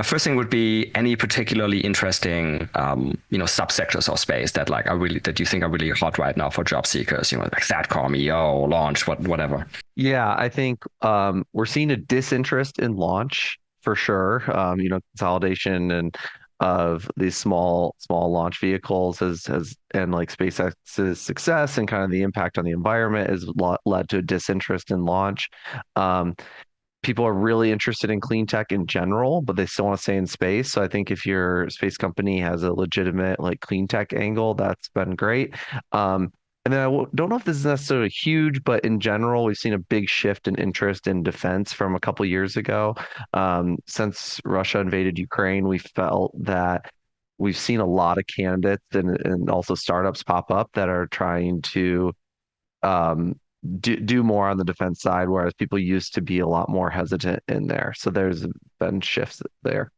First thing would be any particularly interesting, subsectors of space that that you think are really hot right now for job seekers. Like SATCOM, EO, launch, whatever. Yeah, I think we're seeing a disinterest in launch for sure. Consolidation and of these small launch vehicles and like SpaceX's success and kind of the impact on the environment has led to a disinterest in launch. People are really interested in clean tech in general, but they still want to stay in space. So I think if your space company has a legitimate like clean tech angle, that's been great. And then don't know if this is necessarily huge, but in general, we've seen a big shift in interest in defense from a couple years ago. Since Russia invaded Ukraine, we felt that we've seen a lot of candidates and also startups pop up that are trying to do more on the defense side, whereas people used to be a lot more hesitant in there. So there's been shifts there.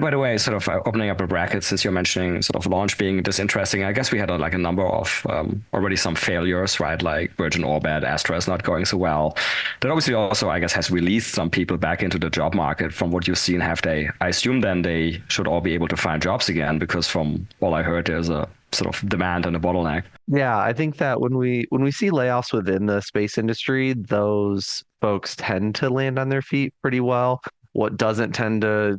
By the way, sort of opening up a bracket, since you're mentioning sort of launch being disinteresting, I guess we had a number of already some failures, right? Like Virgin Orbit, AdAstra is not going so well. That obviously also, I guess, has released some people back into the job market. From what you've seen, I assume then they should all be able to find jobs again, because from all I heard, there's a sort of demand and a bottleneck. Yeah, I think that when we see layoffs within the space industry, those folks tend to land on their feet pretty well. What doesn't tend to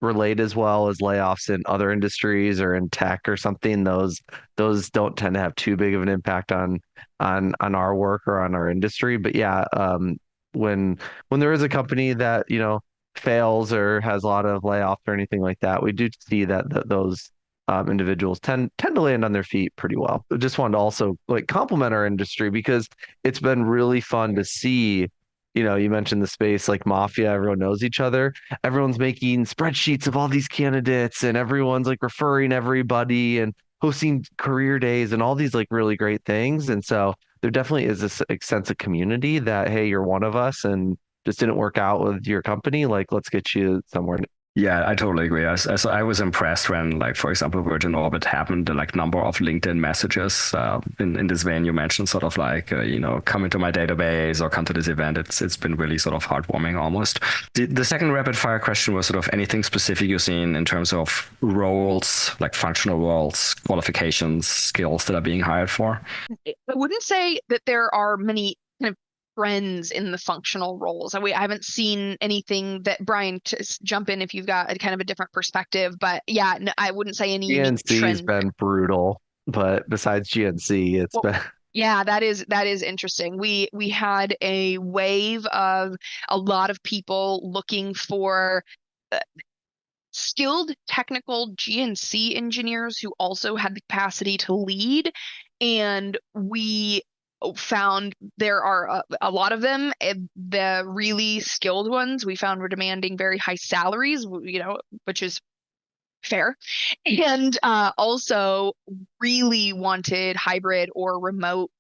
relate as well as layoffs in other industries or in tech or something, those don't tend to have too big of an impact on our work or on our industry. But yeah, when there is a company that fails or has a lot of layoffs or anything like that, we do see that those individuals tend to land on their feet pretty well. I just wanted to also compliment our industry, because it's been really fun to see. You mentioned the space like mafia, everyone knows each other. Everyone's making spreadsheets of all these candidates, and everyone's referring everybody and hosting career days and all these really great things. And so there definitely is this sense of community that, hey, you're one of us and just didn't work out with your company. Let's get you somewhere. Yeah, I totally agree. I was impressed when, for example, Virgin Orbit happened, the number of LinkedIn messages in this vein you mentioned, sort of come into my database or come to this event. It's been really sort of heartwarming almost. The second rapid fire question was sort of anything specific you've seen in terms of roles, like functional roles, qualifications, skills that are being hired for? I wouldn't say that there are many kind of trends in the functional roles. I haven't seen anything that, Brian, jump in if you've got a kind of a different perspective. But yeah, no, I wouldn't say any GNC has been brutal, but besides GNC, it's been. Yeah, that is interesting. We had a wave of a lot of people looking for skilled technical GNC engineers who also had the capacity to lead. And we found there are a lot of them. The really skilled ones we found were demanding very high salaries, which is fair, and also really wanted hybrid or remote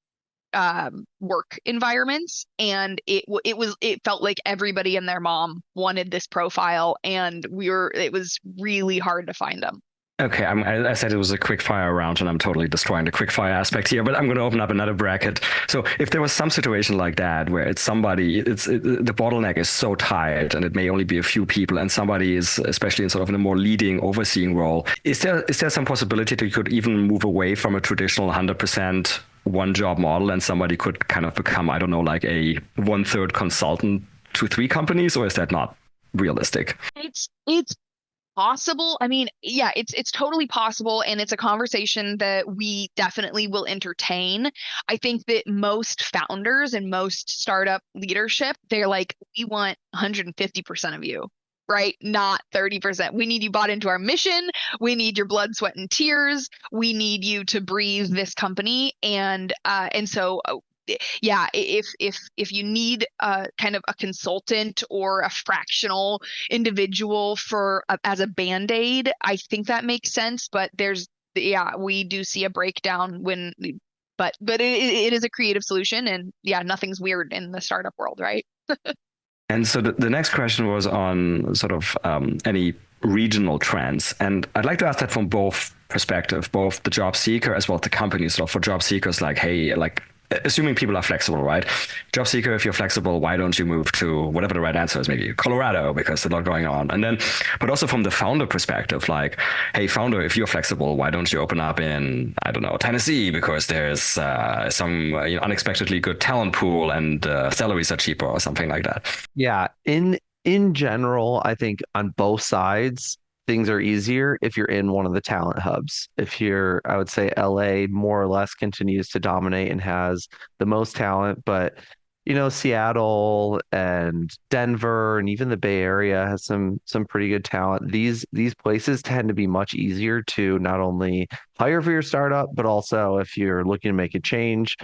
work environments. And it felt like everybody and their mom wanted this profile, and it was really hard to find them. Okay, I said it was a quick fire round, and I'm totally destroying the quick fire aspect here. But I'm going to open up another bracket. So, if there was some situation like that where the bottleneck is so tight, and it may only be a few people, and somebody is, especially in sort of in a more leading, overseeing role, is there some possibility that you could even move away from a traditional 100% one job model, and somebody could kind of become, I don't know, like a 1/3 consultant to 3 companies, or is that not realistic? It's possible. I mean, yeah, it's totally possible, and it's a conversation that we definitely will entertain. I think that most founders and most startup leadership, they're like, we want 150% of you, right? Not 30%. We need you bought into our mission. We need your blood, sweat, and tears. We need you to breathe this company. And so yeah, if you need kind of a consultant or a fractional individual as a band-aid, I think that makes sense. But we do see a breakdown but it is a creative solution, and yeah, nothing's weird in the startup world, right? And so the next question was on sort of any regional trends. And I'd like to ask that from both perspectives, both the job seeker as well as the company. So for job seekers, like, hey, like, assuming people are flexible, right? Job seeker, if you're flexible, why don't you move to whatever the right answer is, maybe Colorado, because there's a lot going on. And then, but also from the founder perspective, like, hey, founder, if you're flexible, why don't you open up in, I don't know, Tennessee, because there's some unexpectedly good talent pool, and salaries are cheaper or something like that. Yeah, in general, I think on both sides, things are easier if you're in one of the talent hubs. I would say LA more or less continues to dominate and has the most talent, but Seattle and Denver and even the Bay Area has some pretty good talent. These places tend to be much easier to not only hire for your startup, but also if you're looking to make a change,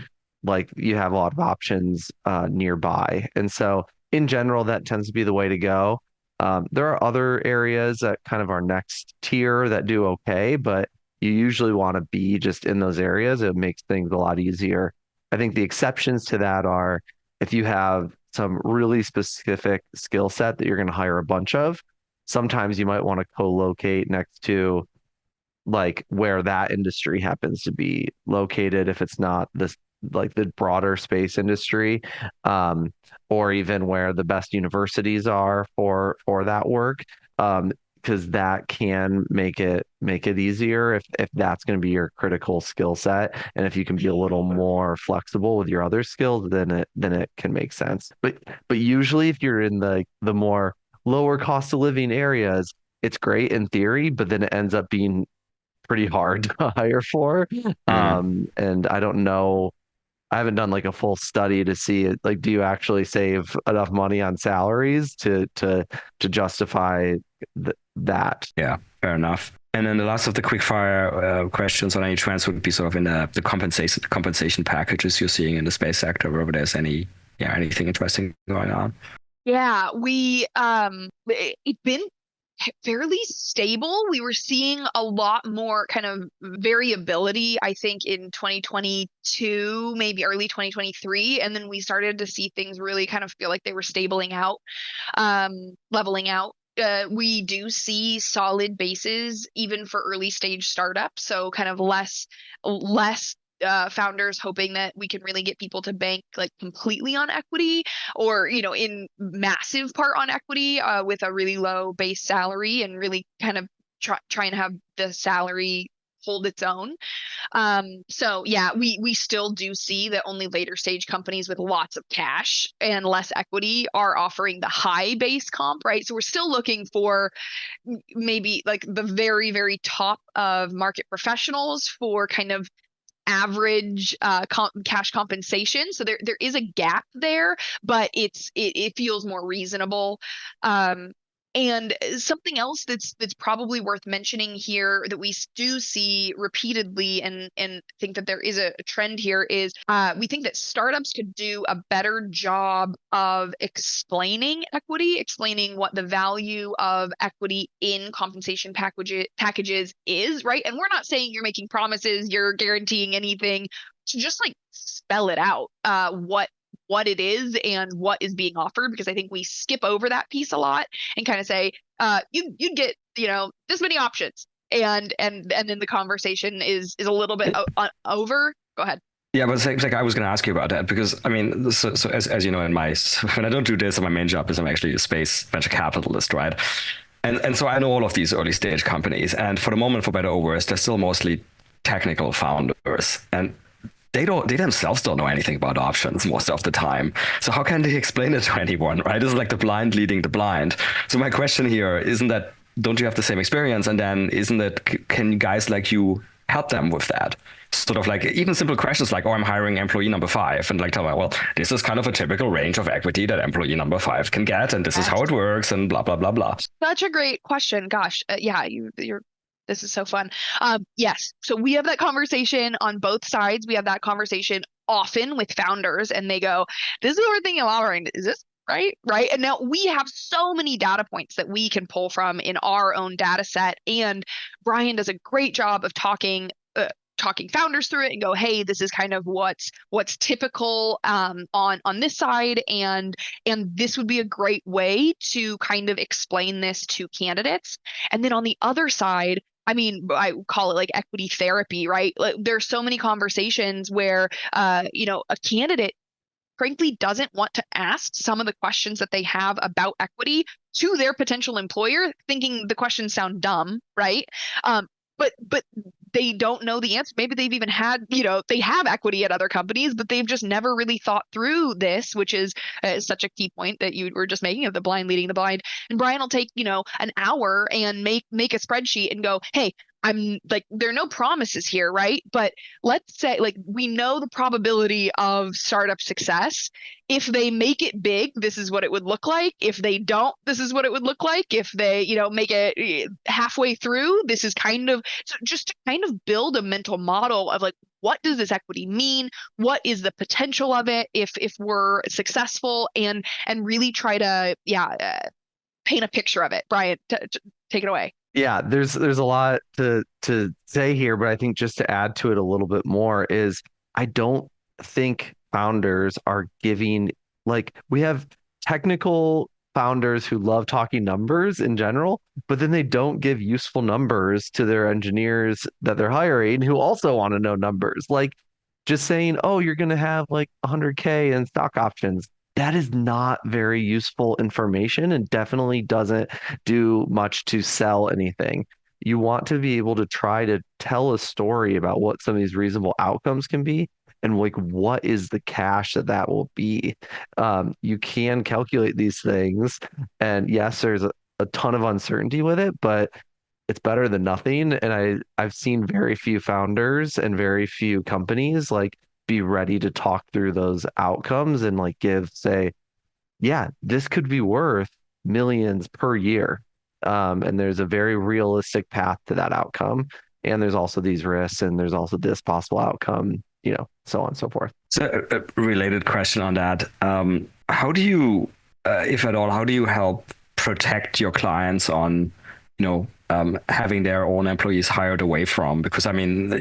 like you have a lot of options nearby. And so in general, that tends to be the way to go. There are other areas that kind of are next tier that do okay, but you usually want to be just in those areas. It makes things a lot easier. I think the exceptions to that are if you have some really specific skill set that you're going to hire a bunch of, sometimes you might want to co-locate next to like where that industry happens to be located if it's not this like the broader space industry, or even where the best universities are for that work, because that can make it easier if that's going to be your critical skill set, and if you can be a little more flexible with your other skills, then it can make sense. But usually if you're in the more lower cost of living areas, it's great in theory, but then it ends up being pretty hard to hire for. And I don't know. I haven't done like a full study to see it. Like, do you actually save enough money on salaries to justify that? Yeah, fair enough. And then the last of the quickfire questions on any trends would be sort of in the compensation packages you're seeing in the space sector, wherever there's anything interesting going on. Yeah, it's been fairly stable. We were seeing a lot more kind of variability, I think, in 2022, maybe early 2023. And then we started to see things really kind of feel like they were leveling out. We do see solid bases even for early stage startups. So kind of less founders hoping that we can really get people to bank like completely on equity, or in massive part on equity with a really low base salary, and really kind of trying to have the salary hold its own. So yeah, we still do see that only later stage companies with lots of cash and less equity are offering the high base comp, right? So we're still looking for maybe like the very, very top of market professionals for kind of average cash compensation. So there is a gap there, but it feels more reasonable. And something else that's probably worth mentioning here that we do see repeatedly, and think that there is a trend here, is we think that startups could do a better job of explaining equity, explaining what the value of equity in compensation packages is, right? And we're not saying you're making promises, you're guaranteeing anything. To just like spell it out, what it is and what is being offered, because I think we skip over that piece a lot and kind of say, you'd get, this many options, and then the conversation is a little bit over. Go ahead. Yeah, but like I was going to ask you about that, because I mean, so as you know, when I don't do this, my main job is I'm actually a space venture capitalist, right? And so I know all of these early stage companies, and for the moment, for better or worse, they're still mostly technical founders, and they themselves don't know anything about options most of the time. So how can they explain it to anyone, right? It's like the blind leading the blind. So my question here isn't that, don't you have the same experience? And then isn't that, can guys like you help them with that? Sort of like even simple questions like, I'm hiring employee number 5, and like tell them, well, this is kind of a typical range of equity that employee number 5 can get, and this is how it works, and blah, blah, blah, blah. Such a great question. Gosh, you're this is so fun. Yes. So we have that conversation on both sides. We have that conversation often with founders, and they go, this is what we're thinking of offering. Is this right? Right. And now we have so many data points that we can pull from in our own data set. And Brian does a great job of talking founders through it and go, hey, this is kind of what's typical on this side, and this would be a great way to kind of explain this to candidates. And then on the other side, I mean, I call it like equity therapy, right? Like, there's so many conversations where a candidate frankly doesn't want to ask some of the questions that they have about equity to their potential employer, thinking the questions sound dumb, right? But they don't know the answer. Maybe they've even had, they have equity at other companies, but they've just never really thought through this, which is such a key point that you were just making of the blind leading the blind. And Brian will take, an hour and make a spreadsheet and go, hey, I'm like, there are no promises here, right? But let's say, like, we know the probability of startup success. If they make it big, this is what it would look like. If they don't, this is what it would look like. If they, make it halfway through, this is kind of, so just to kind of build a mental model of like, what does this equity mean? What is the potential of it if we're successful, and really try to, paint a picture of it. Brian, take it away. Yeah, there's a lot to say here, but I think just to add to it a little bit more is I don't think founders are giving, like, we have technical founders who love talking numbers in general, but then they don't give useful numbers to their engineers that they're hiring who also want to know numbers. Like, just saying, oh, you're going to have like 100K in stock options. That is not very useful information and definitely doesn't do much to sell anything. You want to be able to try to tell a story about what some of these reasonable outcomes can be, and like what is the cash that will be. You can calculate these things, and yes, there's a ton of uncertainty with it, but it's better than nothing. And I've seen very few founders and very few companies like be ready to talk through those outcomes and like say, yeah, this could be worth millions per year. And there's a very realistic path to that outcome. And there's also these risks, and there's also this possible outcome, so on and so forth. So a related question on that. How do you, if at all, how do you help protect your clients on, having their own employees hired away from? Because I mean,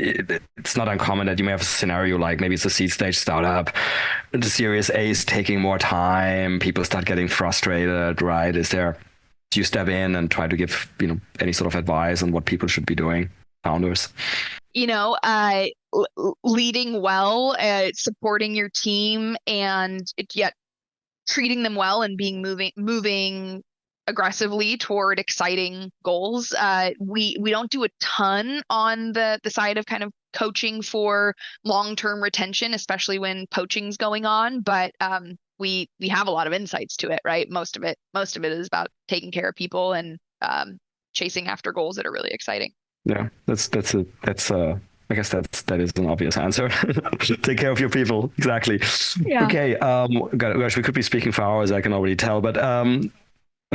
it's not uncommon that you may have a scenario like maybe it's a seed stage startup, the Series A is taking more time, people start getting frustrated, right? Do you step in and try to give, any sort of advice on what people should be doing, founders? Leading well, supporting your team, and yet treating them well and being moving aggressively toward exciting goals. We don't do a ton on the side of kind of coaching for long-term retention, especially when poaching's going on, but we have a lot of insights to it, right? Most of it is about taking care of people and chasing after goals that are really exciting. Yeah, that's I guess that is an obvious answer. Take care of your people. Exactly. Yeah. Okay. Gosh, we could be speaking for hours, I can already tell, but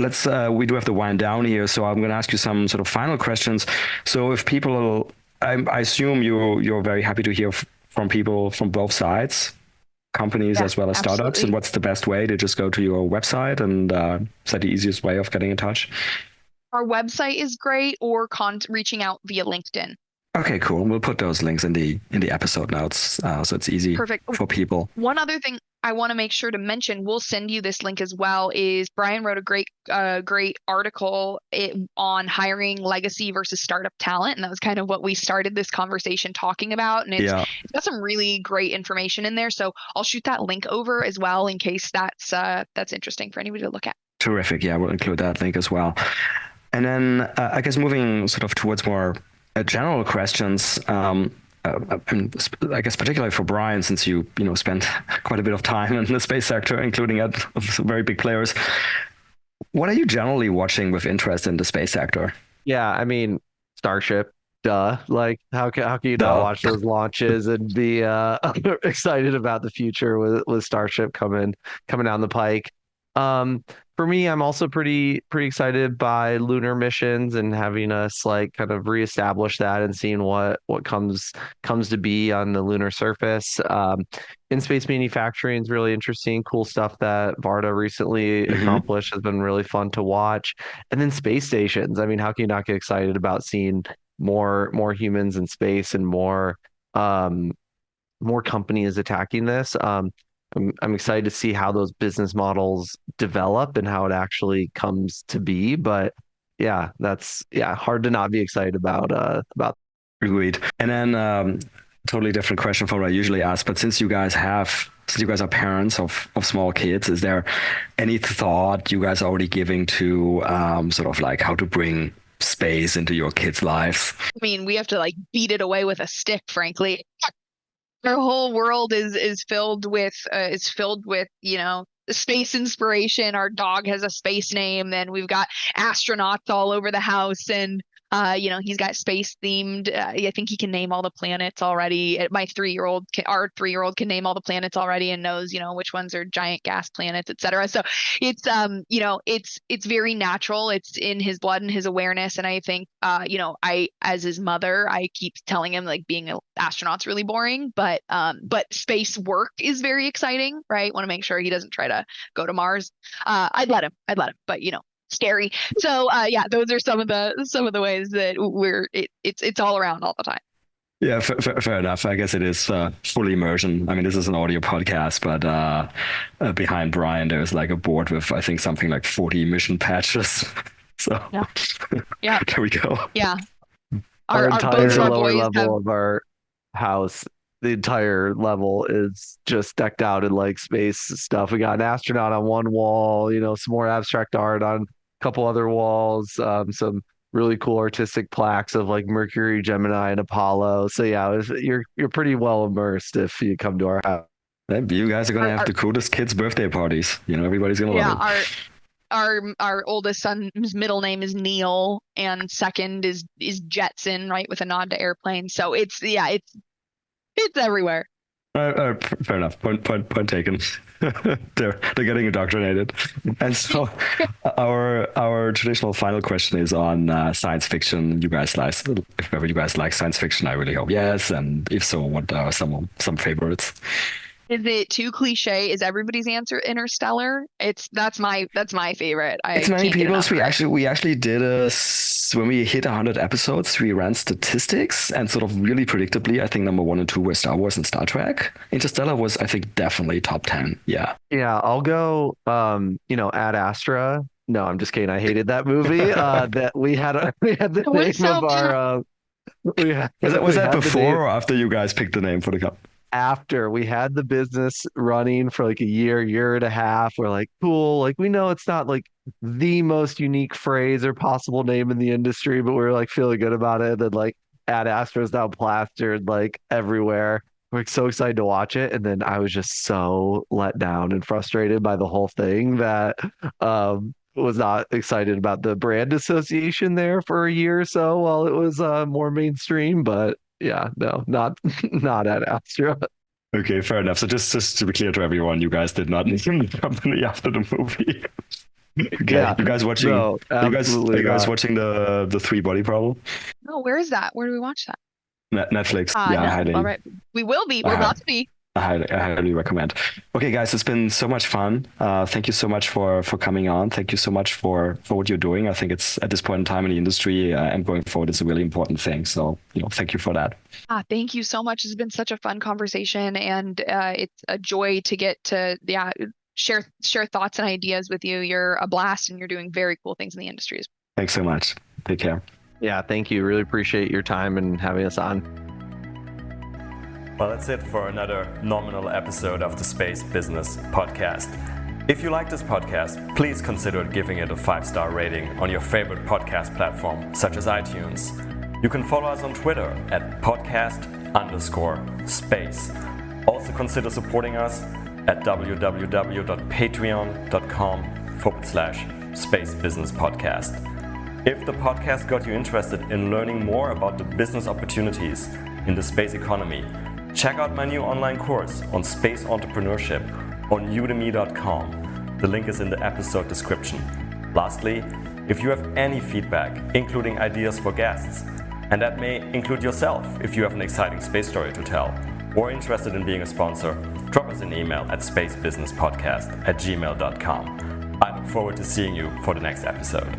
let's we do have to wind down here, so I'm going to ask you some sort of final questions. So if people, I assume you're very happy to hear from people from both sides, companies as well as startups. Absolutely. And what's the best way to just go to your website, and is that the easiest way of getting in touch? Our website is great, or reaching out via LinkedIn. Okay, cool. We'll put those links in the episode notes, so it's easy Perfect. for people. One other thing I want to make sure to mention, we'll send you this link as well, is Brian wrote a great article on hiring legacy versus startup talent. And that was kind of what we started this conversation talking about. And it's got some really great information in there. So I'll shoot that link over as well in case that's interesting for anybody to look at. Terrific. Yeah, we'll include that link as well. And then I guess moving sort of towards more general questions, I guess particularly for Brian, since you spent quite a bit of time in the space sector, including at some very big players. What are you generally watching with interest in the space sector? Yeah, I mean, Starship, duh. Like, how can you not watch those launches and be excited about the future with Starship coming down the pike? For me, I'm also pretty excited by lunar missions and having us like kind of reestablish that and seeing what comes to be on the lunar surface. In-space manufacturing is really interesting. Cool stuff that Varda recently accomplished has been really fun to watch. And then space stations. I mean, how can you not get excited about seeing more humans in space and more companies attacking this? I'm excited to see how those business models develop and how it actually comes to be. But yeah, that's hard to not be excited about. Agreed. And then totally different question from what I usually ask, but since you guys are parents of small kids, is there any thought you guys are already giving to sort of like how to bring space into your kids' lives? I mean, we have to like beat it away with a stick, frankly. Our whole world is filled with space inspiration. Our dog has a space name, and we've got astronauts all over the house, and he's got space themed. I think he can name all the planets already. Our 3-year-old can name all the planets already and knows which ones are giant gas planets, etc. So it's it's very natural. It's in his blood and his awareness. And I think I, as his mother, I keep telling him like being an astronaut's really boring, but space work is very exciting, right? Want to make sure he doesn't try to go to Mars. I'd let him, but scary. So those are some of the ways that it's all around all the time. Yeah, fair enough. I guess it is full immersion. I mean, this is an audio podcast, but behind Brian there's like a board with I think something like 40 mission patches. So yeah, there we go. Yeah, our entire lower level of our house, the entire level is just decked out in like space stuff. We got an astronaut on one wall, some more abstract art on couple other walls, some really cool artistic plaques of like Mercury, Gemini, and Apollo. So yeah, you're pretty well immersed if you come to our house. You guys are gonna have the coolest kids' birthday parties. Everybody's gonna love it. Our oldest son's middle name is Neil, and second is Jetson, right, with a nod to airplanes. So it's everywhere. Fair enough. Point taken. They're getting indoctrinated. And so our traditional final question is on science fiction. If ever you guys like science fiction, I really hope yes. And if so, what are some favorites? Is it too cliche? Is everybody's answer Interstellar? That's my favorite. It's many people's. We actually did when we hit 100 episodes, we ran statistics and sort of really predictably, I think number 1 and 2 were Star Wars and Star Trek. Interstellar was, I think, definitely top 10. Yeah. Yeah, I'll go. AdAstra. No, I'm just kidding. I hated that movie. That we had the name of our. Was that before or after you guys picked the name for the company? After we had the business running for like a year and a half. We're like, cool, like we know it's not like the most unique phrase or possible name in the industry, but we're like feeling good about it. And like AdAstra is now plastered like everywhere. We're so excited to watch it. And then I was just so let down and frustrated by the whole thing that was not excited about the brand association there for a year or so while it was more mainstream, but yeah, no, not AdAstra. Okay, fair enough. So just to be clear to everyone, you guys did not name the company after the movie. Okay. Yeah. You guys watching? No, Are you absolutely guys not. watching the Three Body Problem? Oh, where is that? Where do we watch that? Netflix. Ah, Yeah, no. All right. We will be. We're about to be. I highly recommend. Okay, guys, it's been so much fun. Thank you so much for coming on. Thank you so much for what you're doing. I think it's at this point in time in the industry and going forward, it's a really important thing. So, thank you for that. Thank you so much. It's been such a fun conversation, and it's a joy to get to share thoughts and ideas with you. You're a blast, and you're doing very cool things in the industry. Thanks so much. Take care. Yeah, thank you. Really appreciate your time and having us on. Well, that's it for another nominal episode of the Space Business Podcast. If you like this podcast, please consider giving it a 5-star rating on your favorite podcast platform, such as iTunes. You can follow us on Twitter at podcast_space. Also consider supporting us at www.patreon.com/spacebusinesspodcast. If the podcast got you interested in learning more about the business opportunities in the space economy, check out my new online course on space entrepreneurship on udemy.com. The link is in the episode description. Lastly, if you have any feedback, including ideas for guests, and that may include yourself if you have an exciting space story to tell, or interested in being a sponsor, drop us an email at spacebusinesspodcast@gmail.com. I look forward to seeing you for the next episode.